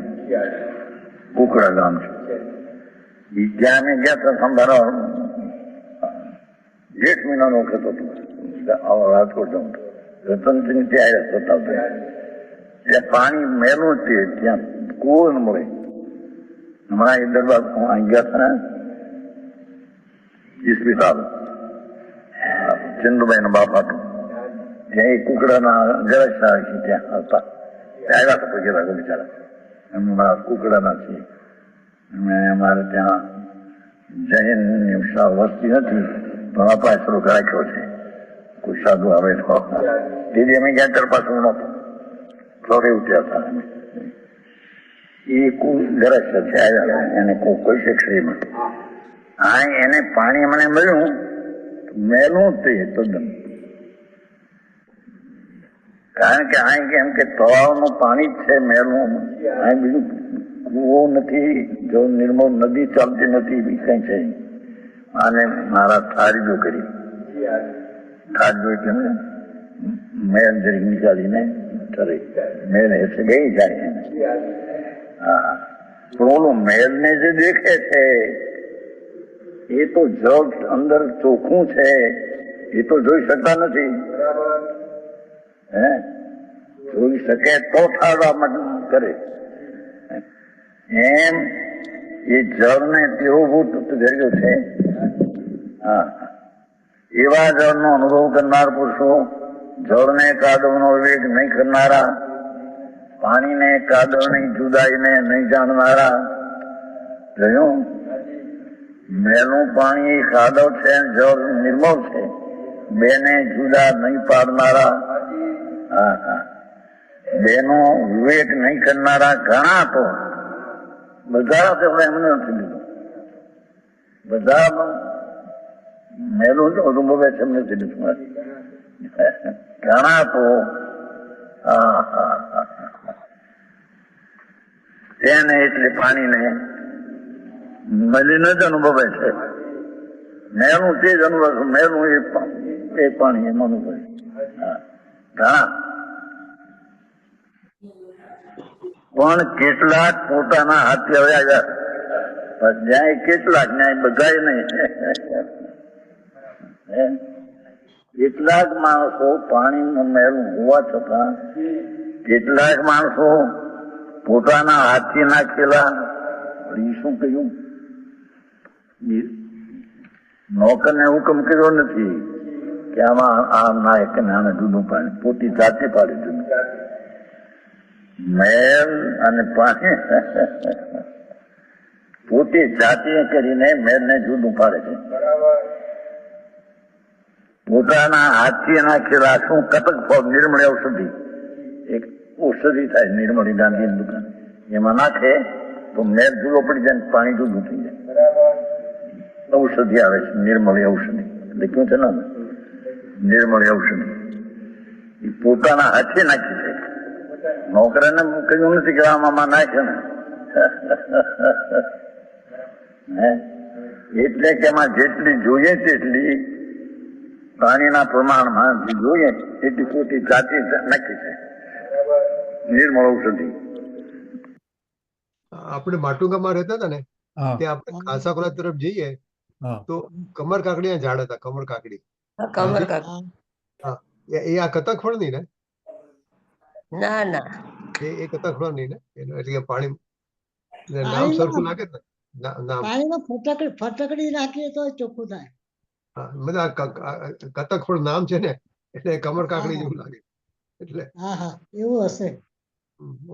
કુકડા ગામ છે, ત્યાં અમે ગયા હતા સંભાળવા, જેઠ મહિનાનો વખત હતો, રાજકોટ જાઉં રતનસિંહ ત્યાં બતાવતા, ત્યાં પાણી મેલું છે, ત્યાં કુવો ન મળે. હમણાં એ દરબાર અહીં ગયા હતા ને ઇસ્પિતાલ, ચંદુભાઈ ના બાપ હતું, ત્યાં એ કુકડાના જળસા ત્યાં હતા, આવ્યા હતા પછી બિચારા, એમના કુકડાના છે. અમારે ત્યાં જૈન વસ્તી નથી, પણ અપાસરો રાખ્યો છે, કોઈ સાધુ આવે તો દીદી અમે ગયા ત્યાર પાછું નહોતું, ફ્લોરે ઉઠ્યા હતા અમે. એ ગરજ છે આવ્યા, એને કોઈ શેક્ષરીમાં આ એને પાણી મને મળ્યું મેલું તે તદ્દન, કારણ કે આ એમ કે તળાવનું પાણી જ છે મેલું, આ બીજું કુવો નથી, જો નિર્મળ નદી ચાલતી નથી, બી કઈ છે. આને મારા થાળીઓ કરી, થાળીઓ એટલે મેલ જરી નીકાળીને કરે, મેલ એસે ગઈ જાય. હા, પણ ઓલું મેલ ને જે દેખે છે એ તો જળ અંદર ચોખ્ખું છે, એ તો જોઈ શકતા નથી. હે, જોઈ શકે તો થાળવા કરે, એમ એ જળને દેવભૂત ધર્યો છે. હા, એવા જળનો અનુભવ કરનાર પુરુષો, જળને કાદવનો વિવેક નહીં કરનારા, પાણીને કાદવની જુદાઈને નહીં જાણનારા, જોયું મેલું પાણી એ કાદવ છે, જળ નિર્મળ છે, બેને જુદા નહીં પાડનારા, બેનો વિવેક નહીં કરનારા ઘણા, તો બધા એમને નથી લીધું, બધા મેલું જ અનુભવે છે, એમને નથી લીધું ઘણા, તો તેને એટલે પાણીને મલિન જ અનુભવે છે, મેલું તે જ અનુભવે, મેલું એ પાણી એમ અનુભવે ઘણા. પણ કેટલાક પોતાના હાથે આવ્યા, જ્યાં કેટલાક ન્યાય બધા નહીં. કેટલાક માણસો પાણીનું મેલું હોવા છતાં, કેટલાક માણસો પોતાના હાથથી નાખેલા, એ શું કહ્યું, નોકરને હુકમ કર્યો નથી કે આમાં આ નાયક ને આને જુદું પાણી, પોતી જાતે પાડી જુદું. મેલ અને પાણી પોતે જાતે કરીને મેલને જુદું પાડે છે. પોતાના હાથથી નાખેલા શું કટક ફળ, નિર્મળી ઔષધિ, એક ઔષધિ થાય નિર્મળી ગાંધીની દુકાન, એમાં નાખે તો મેલ જુદો પડી જાય, પાણી જુદું થઈ જાય. ઔષધિ આવે છે, નિર્મળી ઔષધિ લખ્યું છે ને, નિર્મળી ઔષધિ એ પોતાના હાથે નાખી છે. નોકરાને કહ્યું નથી કે આમાં નાખે ને. એટલે કે એમાં જેટલી જોઈએ તેટલી પાણીના પ્રમાણમાં જે જોઈએ એટલી પોતી જાતી નાખી છે, નિર્મળ ઔષધિ. આપણે માટુંગામાં રહેતા હતા ને, હા ત્યાં આપણે કાસાકોલા તરફ જઈએ હા તો કમર કાકડી ઝાડ હતા, કમર કાકડી. કમર કાકા. એ આ કતકફળ નહીં ને? ના ના, એ કતકફળ નહીં ને? એટલે કે પાણી નામ સરખું લાગે ને નામ. પાણીમાં ફટકડી નાખીએ તો ચોખ્ખું થાય. બધા કતકફળ નામ છે ને, એટલે કમર કાકડી જેવું લાગે એટલે. હા હા, એવું હશે.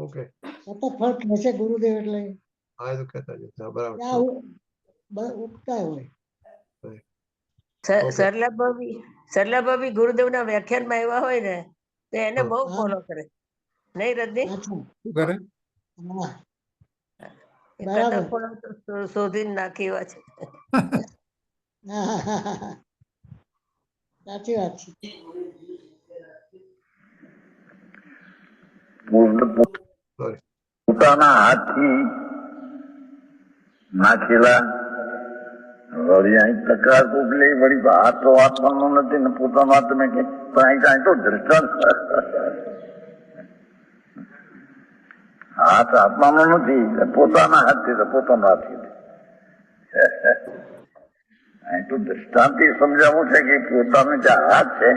ઓકે, ફટકફળ કહે છે ગુરુદેવ એટલે હા એ તો કહેતા જ હતા, બરાબર. ત્યાં ઉગતા હોય. સરલા ભાભી ગુરુદેવના વ્યાખ્યાનમાં આવ્યા હોય ને તો એને બહુ હા. ફોલો કરે, નહીં રજની? અચ્છા, શું કરે? હા એ બરાબર. કતકફળો તો શોધીને નાખી એવા છે. હા, હા, હા. સાચી વાત છે. પોતાના હાથથી નાખેલા વળી અહીં તકરાર કોકલી વળી હાથ તો આપવાનો નથી ને પોતાનો હાથ મેં કે પણ અહીં તો દ્રષ્ટાંત હાથ આપવાનો નથી, પોતાના હાથથી તો પોતાનો હાથથી. અહીં તો દ્રષ્ટાંતથી સમજાવવું છે કે પોતાનો જે હાથ છે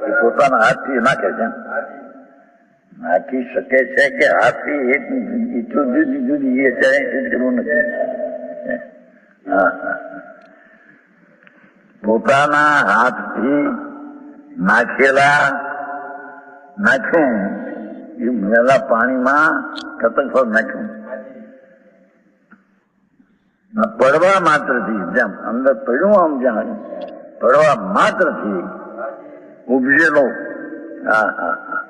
એ પોતાના હાથથી નાખે છે, નાખી શકે છે કે હાથથી એક જુદી જુદી એ ચાય કરવું નથી. પોતાના હાથથી નાખ્યું એ મેલા પાણીમાં કતકફળ નાખ્યું. પડવા માત્રથી, જેમ અંદર પડ્યું આમ જ્યાં પડવા માત્રથી ઉપજેલો. હા હા હા,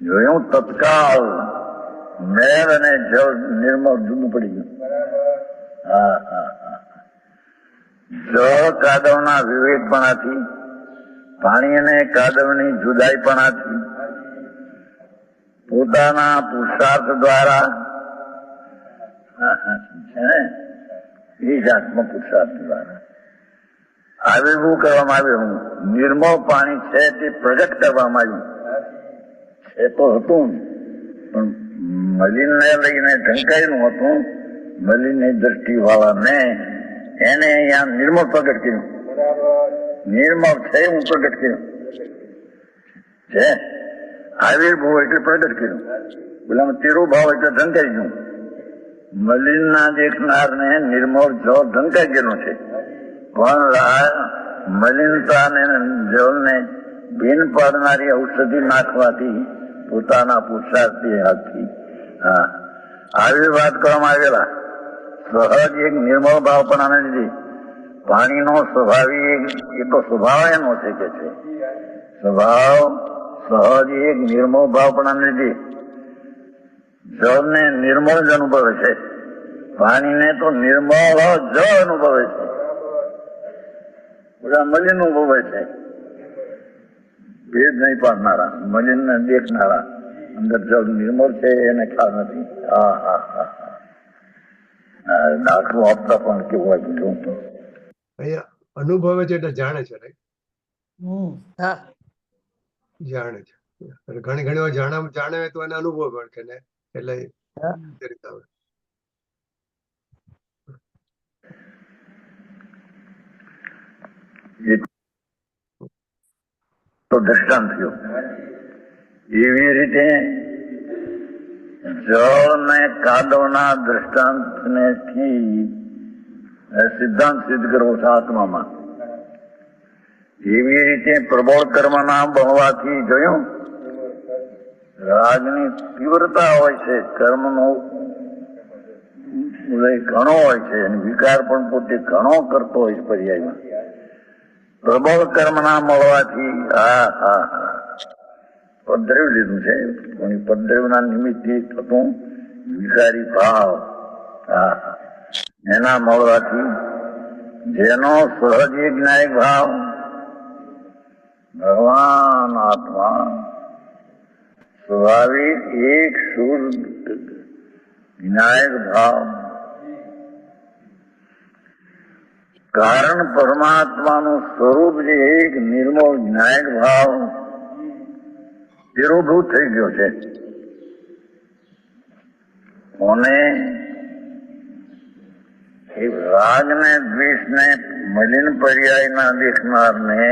જોયું તત્કાળ મેળ અને જળ નિર્મળ જુદું પડી ગયું. હા હા હા, જળ કાદવના વિવેકપણાથી, પાણી અને કાદવની જુદાઈપણાથી, પોતાના પુરુષાર્થ દ્વારા આત્મ પુરુષાર્થ દ્વારા આવિર્ભૂત કરવામાં આવ્યું. નિર્મળ પાણી છે તે પ્રગટ કરવામાં આવ્યું. એ તો હતું પણ મલિનને લઈને ઢંકાયેલું હતું. મલિનની દ્રષ્ટિ વાળાને એને અહીંયા નિર્મળ પ્રગટ કર્યું. નિર્મળ છે હું પ્રગટ કર્યું છે. આવિર્ભૂત એટલે પ્રગટ કર્યું. પેલામાં તિરુભાવ એટલે ઢંકાઈ ગયું. મલિન ના દેખનારને નિર્મળ જળ ઢંકાઈ ગયેલું છે, પણ મલિનતા ને જળને ભીન પાડનારી ઔષધિ નાખવાથી પોતાના પુરુષાર્થી હાથથી આવી વાત કરવામાં આવેલા. સહજ એક નિર્મળ ભાવપણાને લીધે પાણીનો સ્વાભાવિક એ તો સ્વભાવ એનો છે કે છે. સ્વભાવ સહજ એક નિર્મળ ભાવપણાને લીધે જળને નિર્મળ જ અનુભવે છે, પાણીને તો નિર્મળ જળ અનુભવે છે, બધા મલિન અનુભવે છે. ભેદ નહીં પાડનારા, મલિન ને દેખનારા, અંદર જળ નિર્મળ છે એને ખ્યાલ નથી. હા હા હા, દાખલો આપતા પણ કેવું વાગ્યું અહીંયા અનુભવે છે એટલે જાણે છે, હા, જાણે છે. ઘણી ઘણી વાર જાણે તો એને અનુભવ પણ કે ને એટલે તો દ્રષ્ટાંત થયું. એવી રીતે જળ ને કાદવના દ્રષ્ટાંતને સિદ્ધાંત સિદ્ધ કરવો છે આત્મામાં. એવી રીતે પ્રબળ કર્મના બળવાથી જોયું રાગની તીવ્રતા હોય છે, કર્મનો ઘણો હોય છે અને વિકાર પણ પોતે ઘણો કરતો હોય છે પર્યાયમાં. પ્રબળ કર્મના મળવાથી હા હા હા પદ્રવ્ય લીધું છે, પદ્રવ્યના નિમિત્તથી થતું વિકારી ભાવ હા એના મળવાથી જેનો સહજ જ્ઞાયક ભાવ ભગવાન આત્મા સ્વાભાવિક એક શુદ્ધ જ્ઞાયક ભાવ કારણ પરમાત્માનું સ્વરૂપ જે એક નિર્મળ જ્ઞાયક ભાવ તિરોભૂત થઈ ગયો છે. કોને? એ રાગ ને દ્વેષ ને મલિન પર્યાય ના દેખનારને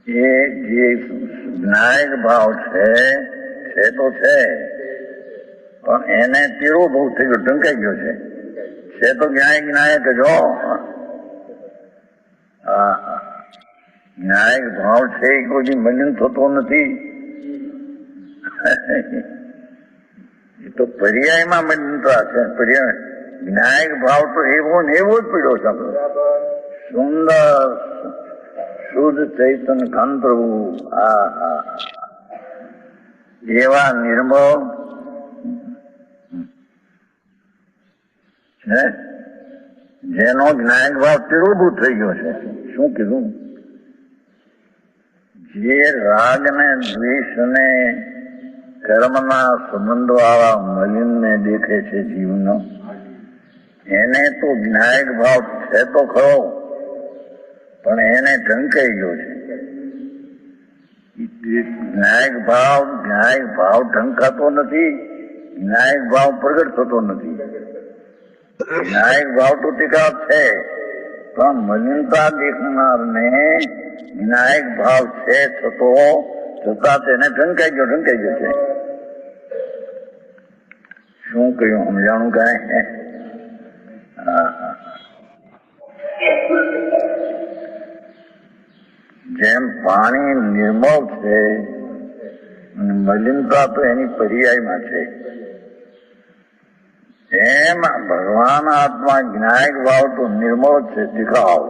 એ જે જ્ઞાયક ભાવ છે તો છે, પણ એને તિરોભૂત થઈ ગયો, ઢંકાઈ ગયો છે તો જ્ઞાયક જ હો. ન્યાયિક ભાવ છે એ કોઈ મલિન થતો નથી. એ તો પર્યાયમાં મલિનતા છે. પર્યાય ન્યાયિક ભાવ તો એવો ને એવો જ પીડ્યો છે. સુંદર શુદ્ધ ચૈતન કાન પ્રભુ એવા નિર્મળ છે જેનો જ્ઞાયક ભાવ તિરોભૂત થઈ ગયો છે. શું કીધું? જે રાગ ને દ્વેષ ને કર્મના સંબંધો આવા મલિન ને દેખે છે જીવનો, એને તો જ્ઞાયક ભાવ છે તો ખરો, પણ એને ઢંકાઈ ગયો છે. જ્ઞાયક ભાવ ઢંકાતો નથી, જ્ઞાયક ભાવ પ્રગટ થતો નથી. જ્ઞાયક ભાવ તો ટીકાવ છે, પણ મલિનતા દેખનાર ને જ્ઞાયક ભાવ છે છતાં તેને ઢંકાઈ ગયો છે. શું કહ્યું? સમજાણું કાંઈ? જેમ પાણી નિર્મળ છે અને મલિનતા તો એની પર્યાયમાં છે, એમ ભગવાન આત્મા જ્ઞાયક ભાવ તો નિર્મળ છે, દેખાવ,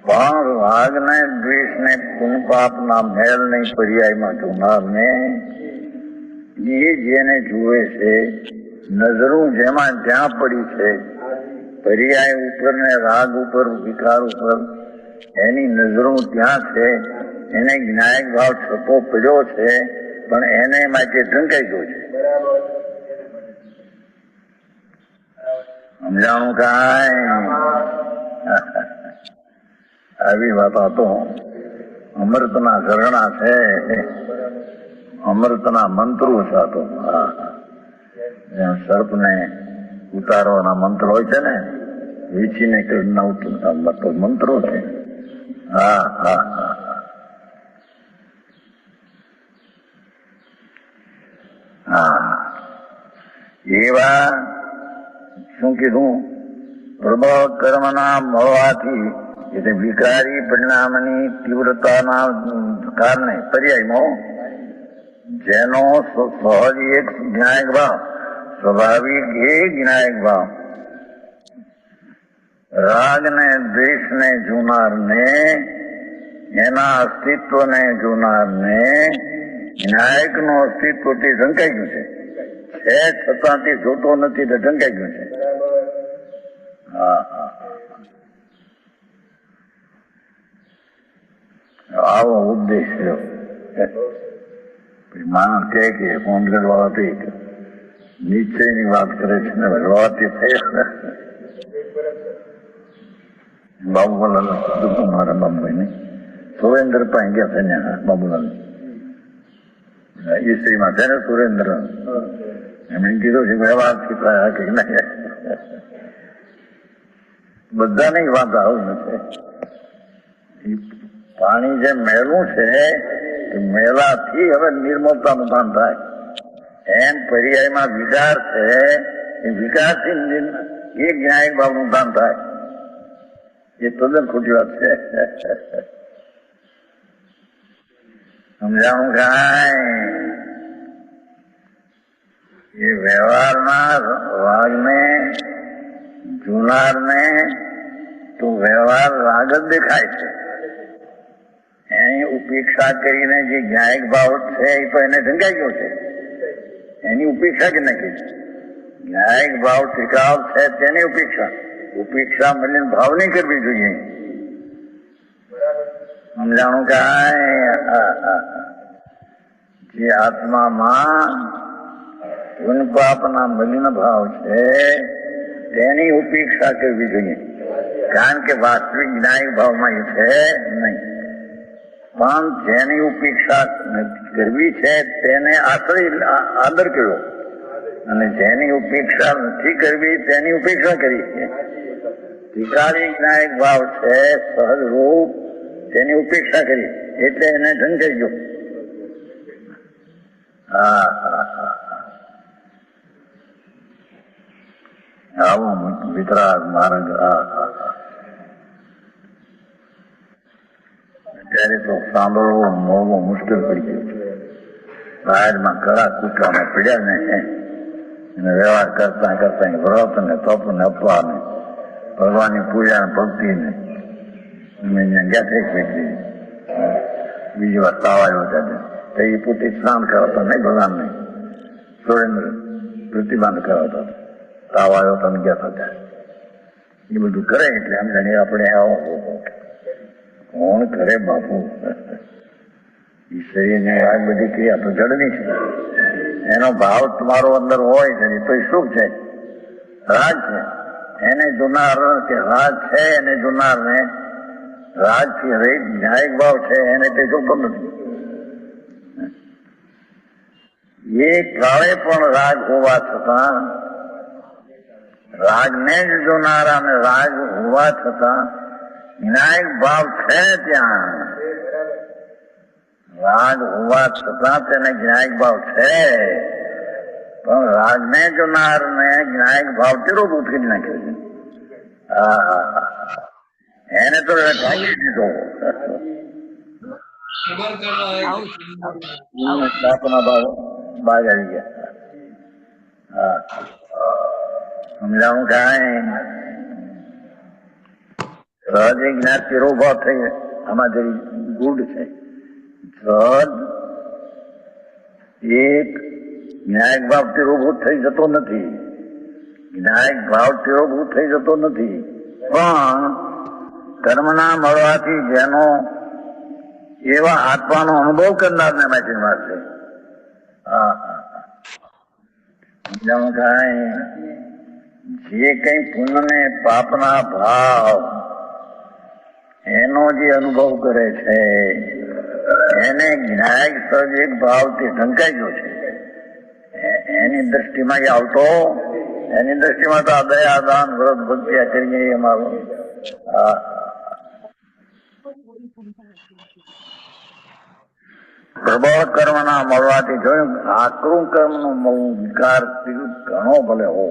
પણ રાગ ને દ્વેષ ને પુન પાપ ના મેલ ને પર્યાયમાં જોનાર ને એ જેને જુએ છે, નજરું જેમાં જ્યાં પડી છે, પર્યાય ઉપર ને રાગ ઉપર વિકાર ઉપર એની નજરું ત્યાં છે, એને જ્ઞાયક ભાવ છતો પડ્યો છે, પણ એને માટે ઢંકાઈ ગયો છે. સમજાણું કાંઈ? આવી વાતો તો અમૃતના ઝરણા છે, અમૃતના મંત્રો છે. તો સર્પ ને ઉતારવાના મંત્ર હોય છે ને, વીછીને મંત્રો છે. એવા શું કીધું? પ્રભાવ કર્મના મળવાથી એટલે વિકારી પરિણામની તીવ્રતાના કારણે પર્યાયમાં જેનો સહજ એક જ્ઞાયક ભાવ, સ્વાભાવિક એક જ્ઞાયક ભાવ રાગ ને દ્વેષ ને જોનાર ને એના અસ્તિત્વ ને જોનાર ને જ્ઞાયક નું અસ્તિત્વ થી ઢંકાઈ ગયું છે, છતાં તે જોતો નથી તો ઢંકાઈ ગયું છે. આવો ઉપદેશ લ્યો. માણસ કે કોંગ્રેસ વાળા નિશ્ચય ની વાત કરે છે ને વાતી થઈ. બાબુલાલ મારા બાબુભાઈ ને સુરેન્દ્ર પાસે ગયા છે ને, બાબુલાલ ઈસ્ત્રીમાં છે ને સુરેન્દ્ર, એમણે કીધું છે વ્યવહાર થયા કે નહીં. બધાની વાત આવું નથી. પાણી જે મેલું છે મેલાથી હવે નિર્મળતાનું કામ થાય, એમ પર્યાયમાં વિકાર છે, એ વિકારથી એ જ્ઞાયક ભાવનું કામ થાય. એ તદ્દન ખોટી વાત છે. સમજાણું કાંઈ? એ વ્યવહારના રાગને જોનારને તો વ્યવહાર રાગ જ દેખાય છે. એની ઉપેક્ષા કરીને જે જ્ઞાયક ભાવ છે એ તો એને ઢંકાઈ ગયો છે, એની ઉપેક્ષા કે નથી. જ્ઞાયક ભાવ ટીકાવ છે તેની ઉપેક્ષા, ઉપેક્ષા મળીને ભાવ નહીં કરવી જોઈએ. સમજાણું કાંઈ? જે આત્મામાં પુન પાપના મલિન ભાવ છે તેની ઉપેક્ષા કરવી જોઈએ, કારણ કે વાસ્તવિક જ્ઞાયક ભાવમાં એ છે નહીં. પણ જેની ઉપેક્ષા કરવી છે તેને આદર કર્યો, અને જેની ઉપેક્ષા નથી કરવી તેની ઉપેક્ષા કરી છે. ત્રિકાળી જ્ઞાયક ભાવ છે સહજ રૂપ, તેની ઉપેક્ષા કરી એટલે એને ધન કરી ગયો. આવો વિતરાગ માર્ગ. અત્યારે તો સાંભળવું મળવું મુશ્કેલ પડી ગયું છે. બહારમાં કરા કૂટવામાં પડ્યા ને એને વ્યવહાર કરતા કરતા વ્રત ને તપ ને અપવા ને ભગવાનની પૂજા ભક્તિ ને ગયા થઈ શકી. બીજી વાર તાવ આવ્યો ત્યારે તો એ પોતે સ્નાન કરાવતો નહીં, ભગવાન નહીં, સુરેન્દ્ર પ્રતિબંધ કરાવતો. તાવ આવ્યો તો ગયા હતા એ બધું કરે એટલે આમ જાણીએ આપણે આવો કોણ કરે બાપુ. એ શરીરને આ બધી ક્રિયા તો જડની છે. એનો ભાવ તમારો અંદર હોય છે તો એ શું છે? રાજ છે. એને જોનાર કે રાજ છે એને જોનાર ને રાજ થી રહી ન્યાયિક ભાવ છે એને તે જોતો નથી. એ કાળે પણ રાગ હોવા છતાં રાગને જ જોનારા ને રાગ હોવા છતાં ન્યાયિક ભાવ છે ત્યાં. રાગ હોવા છતાં તેને જ્ઞાયક ભાવ છે, પણ રાગને જોનાર ને જ્ઞાયક ભાવ તેરો ઉઠી નાખ્યો છે. એને તો ઢાંકી દીધો. બાગ આવી ગયા. સમજાવું કાંઈ? સહજ જ્ઞાન તેરો ભાવ થઈ આમાં જરી ગુડ છે. એક ન્યાયિક ભાવ તીરોભૂત થઈ જતો નથી, જ્ઞાયક ભાવ તીરોભૂત થઈ જતો નથી, પણ કર્મના મળવાથી જેનો એવા આત્માનો અનુભવ કરનારને માટે વાત છે. જે કઈ પુણ્ય ને પાપના ભાવ એનો જે અનુભવ કરે છે એને જ્ઞાયક સહજ ભાવથી ઢંકાઈ ગયો છે. એની દ્રષ્ટિમાં એ આવતો, એની દ્રષ્ટિમાં તો આ દયા દાન વ્રત ભક્તિ કરીએ અમારું. પ્રબળ કર્મના મળવાથી જોયું આકરું કર્મ નું મળવું વિકાર ઘણો ભલે હો.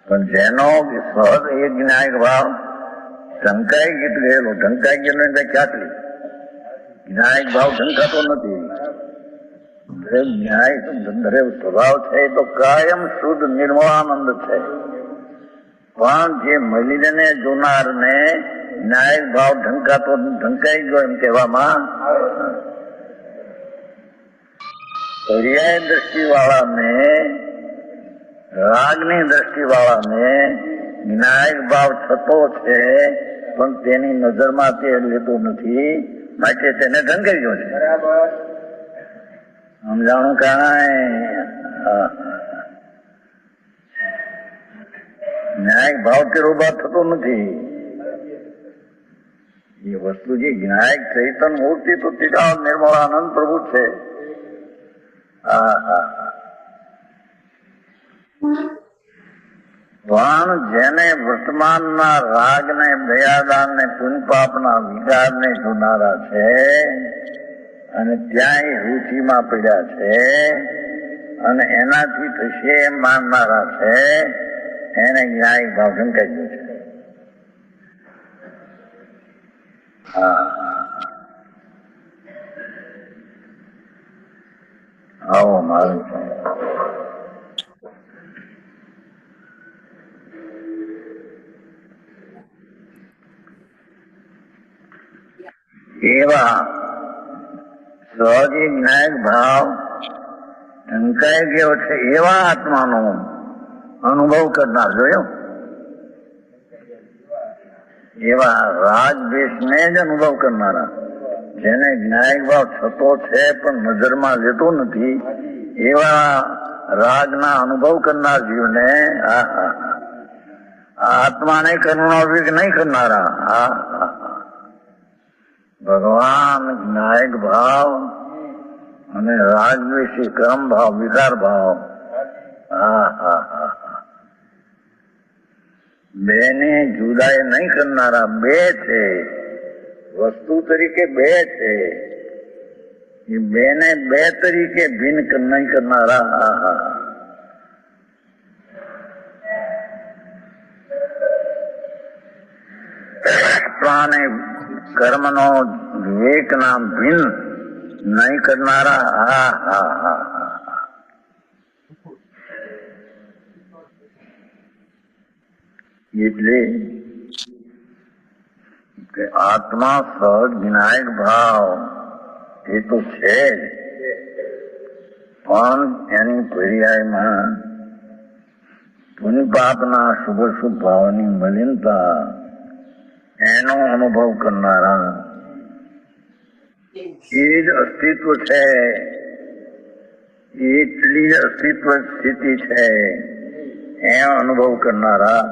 પણ જેનો સહજ એ જ્ઞાયક ભાવ ઢંકાઈ ગયેલો એટલે ક્યાંથી જ્ઞાયક ભાવ ઢંકાતો નથી. ન્યાય સ્વભાવ છે તો કાયમ શુદ્ધ નિર્મળાનંદ છે, પણ જે મલિનને જોનાર ને ન્યાયિક ભાવ ઢંકાઈ ગયો એમ કહેવામાં પર્યાય દ્રષ્ટિ વાળાને રાગની દ્રષ્ટિ વાળાને ન્યાયિક ભાવ થતો છે પણ તેની નજરમાં તે લેતો નથી, માટે તેને ઢંકાઈ ગયો છે. સમજાણું કાંઈ? ન્યાયિક ભાવ તે રોબા થતો નથી. એ વસ્તુ જે જ્ઞાયક ચૈતન મૂર્તિ તો તીડા નિર્મળાનંદ પ્રભુ છે. પણ જેને વર્તમાનના રાગ ને દયાદાન ને પુનપાપ ના વિકાર ને જોનારા છે અને ત્યાં એ રુચિમાં પડ્યા છે અને એનાથી થશે એમ માનનારા છે, એને ન્યાયિક ભાવ ઢંકાઈ ગયો છે. આવો મારું એવા સહજ જ્ઞાયક ભાવ ઢંકાઈ ગયો છે એવા આત્માનો અનુભવ કરનાર જોયો. એવા રાગ દ્વેષને જ અનુભવ કરનારા, જેને જ્ઞાયક ભાવ થતો છે પણ નજરમાં લેતો નથી, એવા રાગના અનુભવ કરનાર જીવને આત્માને કરુણાવિક નહીં કરનારા, ભગવાન જ્ઞાયક ભાવ અને રાગ દ્વેષી કર્મ ભાવ વિકાર ભાવ બેને જુદાઈ નહીં કરનારા, બે છે, વસ્તુ તરીકે બે છે, એ બેને બે તરીકે ભિન્ન નહીં કરનારા. પ્રાણે કર્મનો વિવેકના ભિન્ન નહીં કરનારા. એટલે કે આત્મા સહજ વિનાયક ભાવ એ તો છે જ, પણ એની પર્યાયમાં પુણ્ય પાપના શુભ શુભ ભાવની મલિનતા એનો અનુભવ કરનારા, એ જ અસ્તિત્વ છે, એટલી જ અસ્તિત્વ સ્થિતિ છે એમ અનુભવ કરનારા.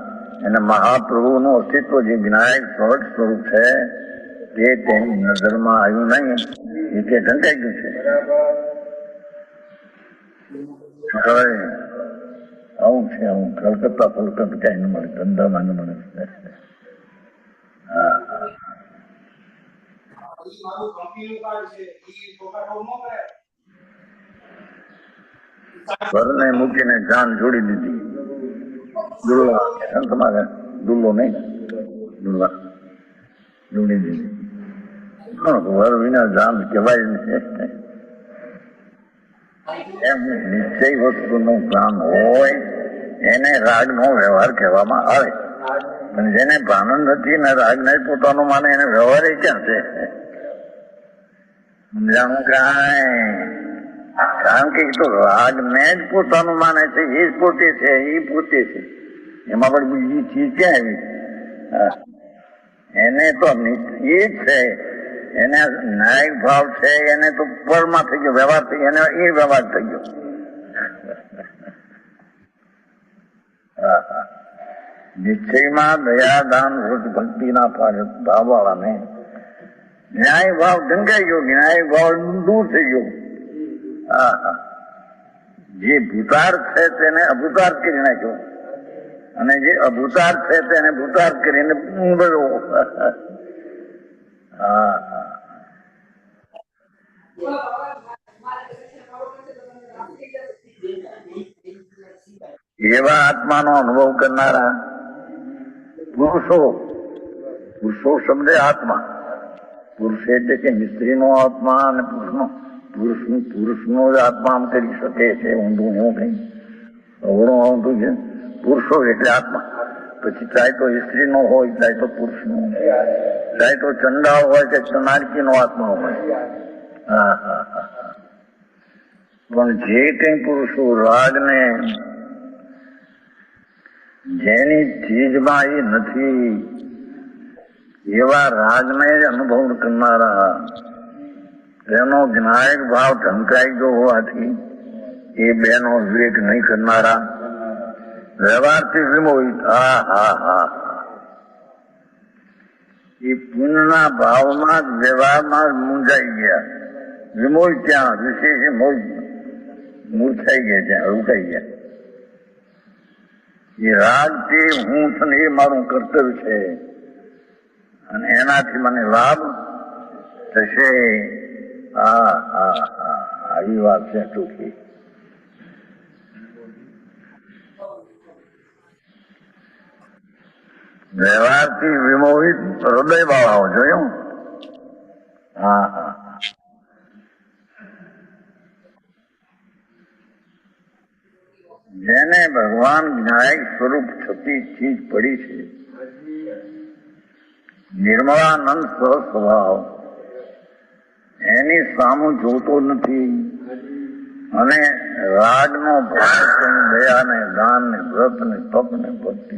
અને મહાપ્રભુનું અસ્તિત્વ જે વિનાયક સહજ સ્વરૂપ છે તે તેની નજરમાં આવ્યું નહીં, એ તે ઢંકાઈ ગયું છે. હવે આવું છે, આવું કલકત્તા ફલકત કઈ ન મળે, ધંધામાં ન મળે. ઘરને મૂકીને જાન જોડી દીધી. દુલ્લા તમારે દુલ્લો નહીં, દુલ્લા જોડી દીધી. વર વિના જાન કહેવાય નહીં. એમ નિશ્ચય વસ્તુનું જ્ઞાન હોય એને રાગનો વ્યવહાર કહેવામાં આવે, અને જેને ભાન નથી ને રાગ ને પોતાનો માને એને વ્યવહાર એ ક્યાં છે? સમજાણું કાંઈ? કારણ કે તો રાગ ને જ પોતાનું માને છે, એ જ પોતે છે, એ પોતે છે, એમાં પણ બીજી ચીજ ક્યાં આવી? એને તો એ જ છે, એને ન્યાયિક ભાવ છે, એને તો પરમાં થઈ ગયો, વ્યવહાર થઈ ગયો, એને એ વ્યવહાર થઈ ગયો. નિશ્ચયમાં દયા દાન વ્રત ભક્તિના ભાવવાળાને ન્યાય ભાવ ઢંકાઈ ગયો, ન્યાય ભાવ દૂર થઈ ગયો. જે ભૂતાર છે તેને અભૂતાર કરી નાખ્યો, અને જે અભૂતાર છે તેને ભૂતાર કરીને ઊંઘ્યો. એવા આત્માનો અનુભવ કરનારા પુરુષો, પુરુષો શબ્દ આત્મા, પુરુષ એટલે કે સ્ત્રીનો આત્મા અને પુરુષનો જ આત્મા આમ કરી શકે છે. ઊંધું એવું કઈ અવળું આવતું છે. પુરુષો એટલે આત્મા, પછી ચાહે તો સ્ત્રીનો હોય, ચાહે તો પુરુષનો હોય, ચાહે તો ચંડાળ હોય કે ચનારકીનો આત્મા હોય. પણ જે કઈ પુરુષો રાગને જેની ચીજમાં એ નથી એવા રાગને જ અનુભવ કરનારા, તેનો જ્ઞાયક ભાવ ઢંકાઈ ગયો હોવાથી એ બેનો વિવેક નહીં કરનારા, વ્યવહારથી વિમોહિત. એ પુણ્યના ભાવમાં જ વ્યવહારમાં જ મૂંઝાઈ ગયા. વિમોહિત ત્યાં વિશેષ મૂર્છાઈ ગયા, ત્યાં રોકાઈ ગયા. એ રાગથી હું છું એ મારું કર્તવ્ય છે અને એનાથી મને લાભ થશે. આવી વાત છે ટૂંકી. વ્યવહારથી વિમોહિત હૃદય વાળાઓ જોયું. જેને ભગવાન જ્ઞાયક સ્વરૂપ થતી ચીજ પડી છે, નિર્મળાનંદ સ્વભાવ, એની સામું જોતો નથી અને રાગનો ભાવ દયા ને દાન ને વ્રત ને તપ ને ભક્તિ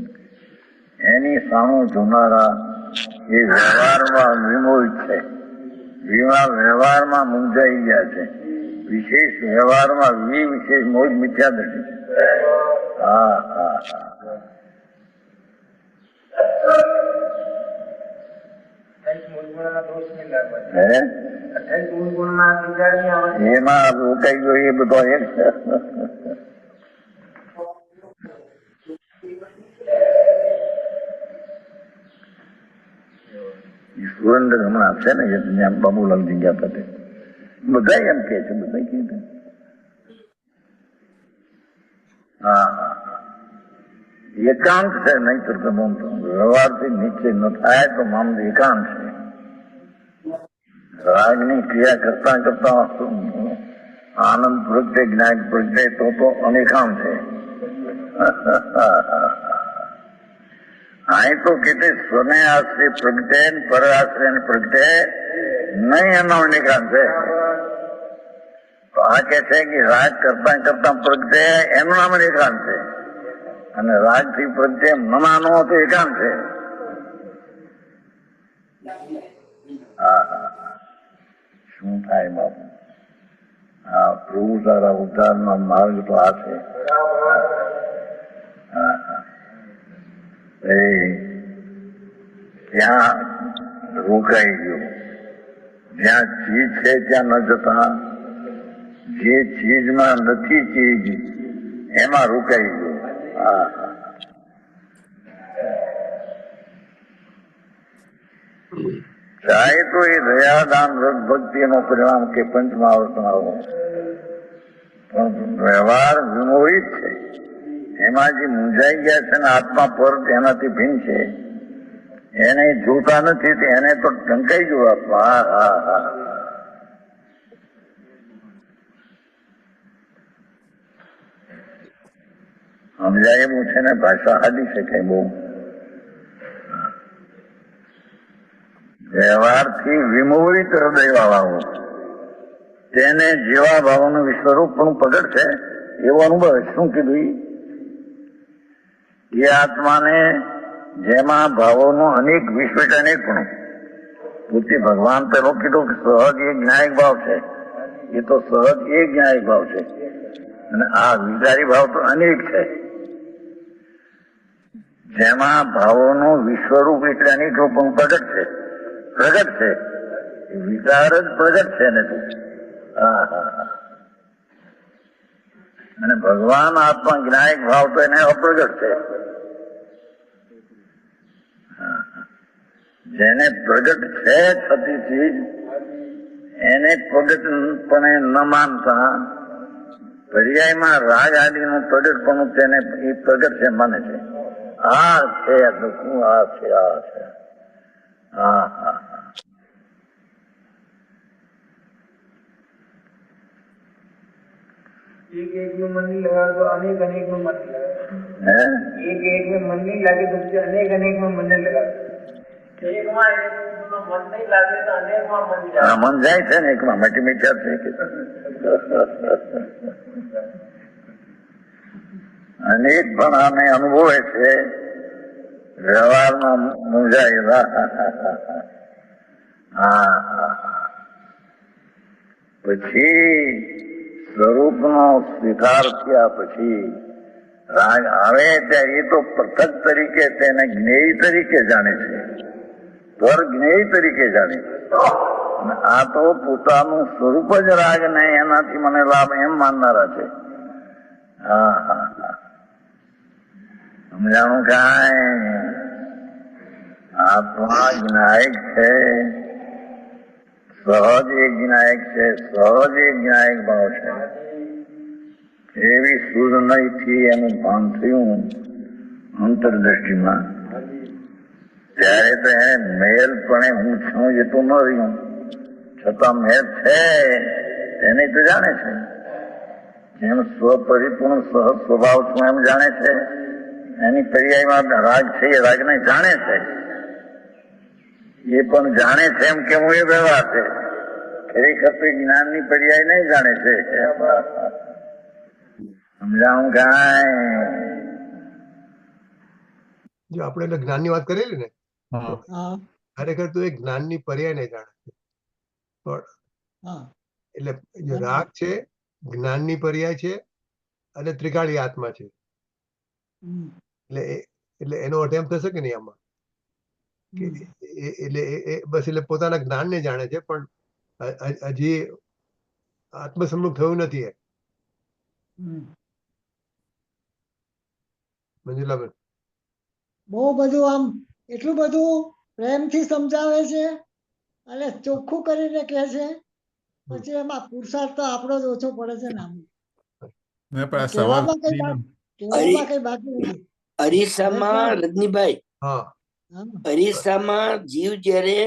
એની સામું જોનારા એ વ્યવહારમાં વિમોહિત છે, વ્યવહારમાં મૂંઝાઈ ગયા છે, વિશેષ વ્યવહારમાં વિશેષ મોજ મિથ્યા દ્રષ્ટિ છે. હા હા હા એમાં રોકાઈ ગયો એ બધો એક છે. સુરેન્દ્ર હમણાં છે ને જ્યાં બાબુલાલ જગ્યા પતે બધા એમ કે છે, બધા કે છે. હા હા એકાંત છે, નહીં તો વ્યવહારથી નીચે ન થાય તો મામલો એકાંત છે. રાગની ક્રિયા કરતા કરતા આનંદ પ્રગટે જ્ઞાન પ્રગટે તો અનેકાંત છે. અહીં તો કે સ્વને આશ્રય પ્રગટે પર આશ્રય પ્રગટે નહીં, એનો અનેકાંત છે. તો આ કે છે કે રાગ કરતા કરતા પ્રગટે એનું નામ એકાંત છે, અને રાગ થી પ્રગટે મનાનો તો એકાંત છે. હા હા શું થાય બાપુ? હા પ્રભુ તારા ઉદ્ધારનો માર્ગ તો આ છે. હા હા ત્યાં રોકાઈ ગયો, જ્યાં ચીજ છે ત્યાં ન જતા જે ચીજમાં નથી ચીજ એમાં રોકાઈ ગયો. હા હા ચાહે તો એ દયાદાન રસ ભક્તિ નો પરિણામ કે પંચમહાવર્તન આવો, પણ વ્યવહાર વિમોહિત છે. એમાં જે મૂંઝાઈ ગયા છે ને આત્મા પર તેનાથી ભિન્ન છે, એને જોતા નથી, એને તો ઢંકાઈ ગયો આત્મા. હા હા હા સમજાય એવું છે ને, ભાષા હાલી શકાય બહુ. વ્યવહારથી વિમોહિત હૃદય વાળાઓ તેને જેવા ભાવોનું વિશ્વરૂપ પણ પ્રગટ છે એવો અનુભવ. શું કીધું? એ આત્માને જેમાં ભાવોનું અનેક વિશ્વ અનેક પણ પોતે ભગવાન પેલો કીધું કે સહજ એ જ્ઞાયક ભાવ છે, એ તો સહજ એ જ્ઞાયક ભાવ છે, અને આ વિચારી ભાવ તો અનેક છે. જેમાં ભાવોનું વિશ્વરૂપ એટલે અનેક પણ પ્રગટ છે, પ્રગટ છે, વિચાર જ પ્રગટ છે ને તું. હા હા હા અને ભગવાન આત્મા જ્ઞાયક ભાવ તો એને અપ્રગટ છે. જેને પ્રગટ છે થતી ચીજ એને પ્રગટપણે ન માનતા પર્યાયમાં રાગ આદિનું પ્રગટપણું તેને એ પ્રગટ છે માને છે. આ છે દુઃખું, આ છે, આ છે. હા હા एक एक में मन नहीं लगा तो अनेक अनेक में मन नहीं लगा, एक एक में मन नहीं लगे तो अनेक अनेक में मन नहीं लगा, एक में मन नहीं लगे तो अनेक में मन जाए. મન જાય છે ને એકમાં મટી મીઠા છે કે અનેક પણ આને અનુભવે છે, વ્યવહારમાં મૂંઝાયેલા. હા પછી સ્વરૂપનો સ્વીકાર થયા પછી રાગ આવે ત્યારે એ તો પૃથક તરીકે તેને જ્ઞેય તરીકે જાણે છે, પર જ્ઞેય તરીકે જાણે છે. આ તો પોતાનું સ્વરૂપ જ રાગ ને એનાથી મને લાભ એમ માનનારા છે. હા હા હા સમજાણું કાંઈ? આત્મા જ્ઞાયક છે, સહજ એક જ્ઞાયક છે, સહજ એક જ્ઞાયક ભાવ છે. એવી સુર નહીથી એનું ભાન થયું અંતરદ્રષ્ટિમાં, ત્યારે તો એને મેલ પણ હું છું એ તો ન રહ્યું, છતાં મેલ છે એને તો જાણે છે. એમ સ્વપરિપૂર્ણ સહજ સ્વભાવ છું એમ જાણે છે. એની પર્યાયમાં રાગ છે એ રાગને જાણે છે, એ પણ જાણે છે એમ કેવું એ વ્યવહાર છે. ખરેખર તો જ્ઞાનની પર્યાય નહીં જાણે છે. સમજાવું કાંઈ? જો આપણે એટલે જ્ઞાનની વાત કરેલી ને, હા હા ખરેખર તો એ જ્ઞાનની પર્યાયને જાણે છે. પણ હા એટલે જે રાગ છે જ્ઞાનની પર્યાય છે અને ત્રિકાળી આત્મા છે. હમ, એટલે એનો અર્થ એમ થશે કે નહીં આમાં કે હમ. બસ એટલે પોતાના જ્ઞાનને જાણે છે, પણ હજી આત્મસમ્મુખ થયું નથી એ. હમ. મંજુલાબેન, બહુ બધું આમ એટલું બધું પ્રેમથી સમજાવે છે અને ચોખ્ખું કરીને કહે છે. પછી એમાં પુરુષાર્થ તો આપણો જ ઓછો પડે છે ને આમ. મેં પણ આ સવાલ કહેવામાં કઈ બાકી નથી. અરીસામાં રજનીભાઈ, હા હા અરીસામાં જીવ જ્યારે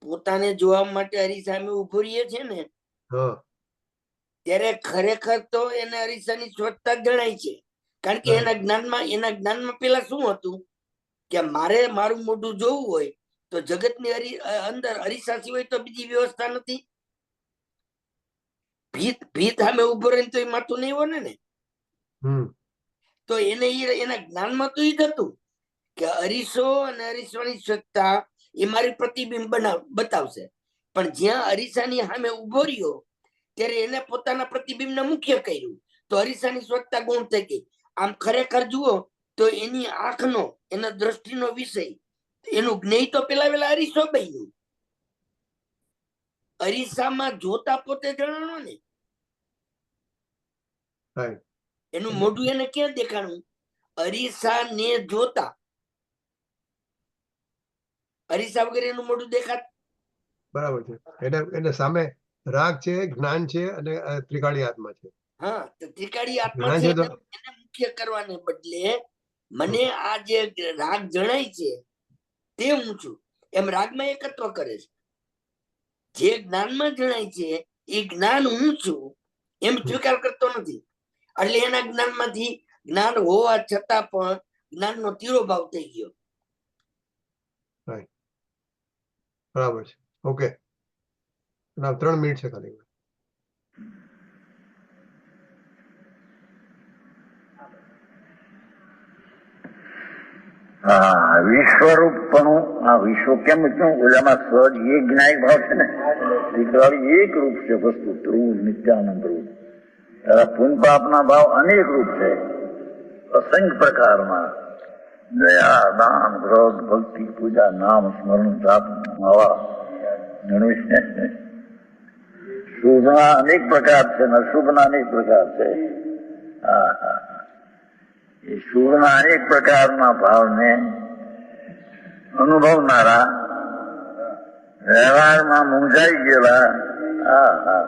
પોતાને જોવા માટે અરીસામે ઉભો રહીએ છે ને, હા ત્યારે ખરેખર તો એને અરીસાની સ્વચ્છતા જણાય છે. કારણ કે right. એના જ્ઞાનમાં પેલા શું હતું કે મારે મારું મોઢું જોવું હોય તો જગતની અંદર અરીસા સિવાય તો બીજી વ્યવસ્થા નથી. ભીત સામે ઉભો રહીને તો એ માથું નહીં વળે ને. હમ તો એના જ્ઞાનમાં તો એ જ હતું કે અરીસો અને અરીસાની સ્વચ્છતા એ મારી પ્રતિબિંબ બતાવશે. પણ જ્યાં અરીસાની સામે ઉભો રહ્યો ત્યારે એને પોતાના પ્રતિબિંબને મુખ્ય કર્યું તો અરીસાની સ્વચ્છતા ગુણ થઈ ગઈ. આમ ખરેખર જુઓ તો એની આંખનો એના દ્રષ્ટિનો વિષય એનું જ્ઞેય તો પેલા વેલા અરીસો બન્યું. અરીસામાં જોતા પોતે જણાણો ને, right. એનું મોઢું એને ક્યાં દેખાણું? અરીસા ને જોતા. અરીસા વગર એનું મોઢું દેખાત. બરાબર છે. એને સામે રાગ છે, જ્ઞાન છે અને ત્રિકાળી આત્મા છે. હા, તો ત્રિકાળી આત્મા જ્ઞાન છે છે તો એને મુખ્ય કરવાને બદલે મને આ જે રાગ જણાય છે તે હું છું એમ રાગમાં એકત્વ કરે છે. જે જ્ઞાનમાં જણાય છે એ જ્ઞાન હું છું એમ સ્વીકાર કરતો નથી. એટલે એના જ્ઞાનમાંથી જ્ઞાન હોવા છતાં પણ જ્ઞાનનો તિરોભાવ થઈ ગયો. બરાબર છે. ઓકે, 3 મિનિટ છે ખાલી. હા, વિશ્વરૂપપણું. આ વિશ્વ કેમ છું? ઓલામાં સહજ એ જ્ઞાયક ભાવ છે ને, ત્રિકાળી એક રૂપ છે વસ્તુ, ધ્રુવ નિત્યાનંદ રૂપ. તારા પુન પાપના ભાવ અનેક રૂપ છે, અસંખ્ય પ્રકારમાં. દયા, દાન, વ્રત, ભક્તિ, પૂજા, નામ સ્મરણ, જાપ, આવા શુભના અનેક પ્રકાર છે ને અશુભના અનેક પ્રકાર છે. હા હા, એ શુભના અનેક પ્રકારના ભાવને અનુભવનારા, વ્યવહારમાં મૂંઝાઈ ગયેલા, હા હા,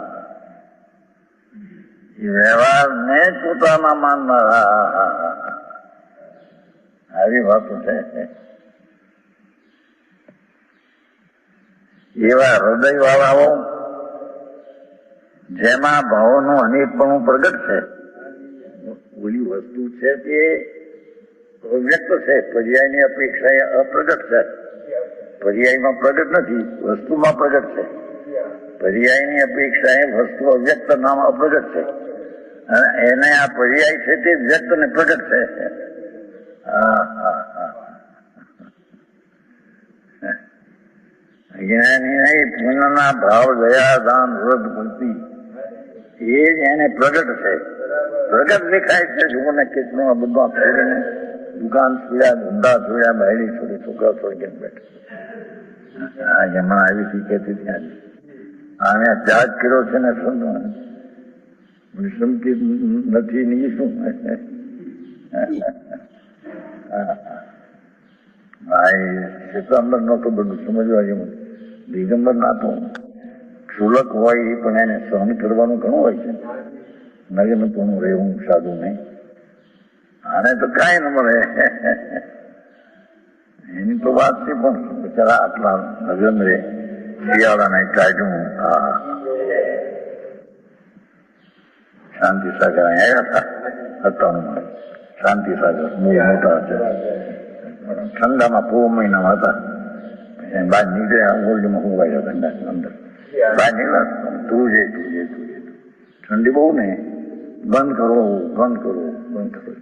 એ વ્યવહારને પોતાના માનનારા, હા હા હા, આવી વાતો છે. એવા હૃદય વાળાઓ જેમાં ભાવોનું અનેકપણું પ્રગટ છે. ઓલી વસ્તુ છે તે અવ્યક્ત છે, પર્યાયની અપેક્ષાએ અપ્રગટ છે. પર્યાયમાં પ્રગટ નથી, વસ્તુમાં પ્રગટ છે. પર્યાયની અપેક્ષાએ વસ્તુ અવ્યક્ત નામ અપ્રગટ છે, અને એને આ પર્યાય છે તે વ્યક્ત ને પ્રગટ છે. હા હા હા, જ્ઞાની પુનઃના ભાવ, દયા, દાન, વ્રત, ભક્તિ એ જ એને પ્રગટ છે. પ્રગટ દેખાય છે. જુઓને કેટલું આ બધું છોડીને દુકાન છોડ્યા, ધંધા છોડ્યા, બહેરી છોડી, છોકરા છોડી કેમ બેઠા. આ જમણા આવી શીખે છે ત્યાં આને ત્યાગ કર્યો છે ને વિષમતી નથી ની શું. હા, એ શ્વેતાંબર નતો બધું સમજવા જેવું. દિગંબર ના તો ક્ષુલક હોય એ પણ એને સહન કરવાનું ઘણું હોય છે. નગન પણ રહેવું સાદું નહીં. આને તો કાંઈ ન મળે એની તો વાત છે, પણ બિચારા આટલા નગન રે શિયાળાને કાઢ્યું. હા, શાંતિ સાગર અહીંયા આવ્યા હતા. શાંતિ સાગર બહુ મોટા છે. ઠંડામાં પૂર્વ મહિનામાં હતા. બહાર નીકળ્યા, ઓલ્ડમાં હું વાગ્યા ઠંડા અંદર બહાર નીકળ્યા. તું જે ઠંડી બહુ ને, બંધ કરો બંધ કરો બંધ કરો.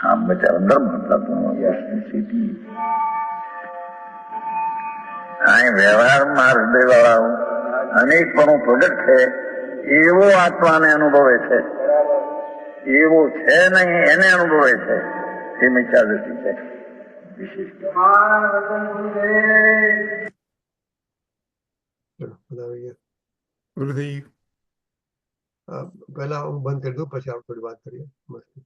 આમ બચારા ધર્મ સ્થિતિ અહીં વ્યવહારમાં હૃદય વાળા અનેક પણ પ્રગટ છે એવો આત્માને અનુભવે છે, એવો છે નહીં એને અનુભવે છે, એ મિથ્યા દ્રષ્ટિ છે. વિશિષ્ટ ગુરુદેવ પહેલા હું બંધ કરી દઉં, પછી આપણે થોડી વાત કરીએ. મસ્તી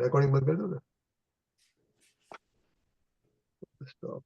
રેકોર્ડિંગ બંધ કરી દઉં ને. સ્ટોપ.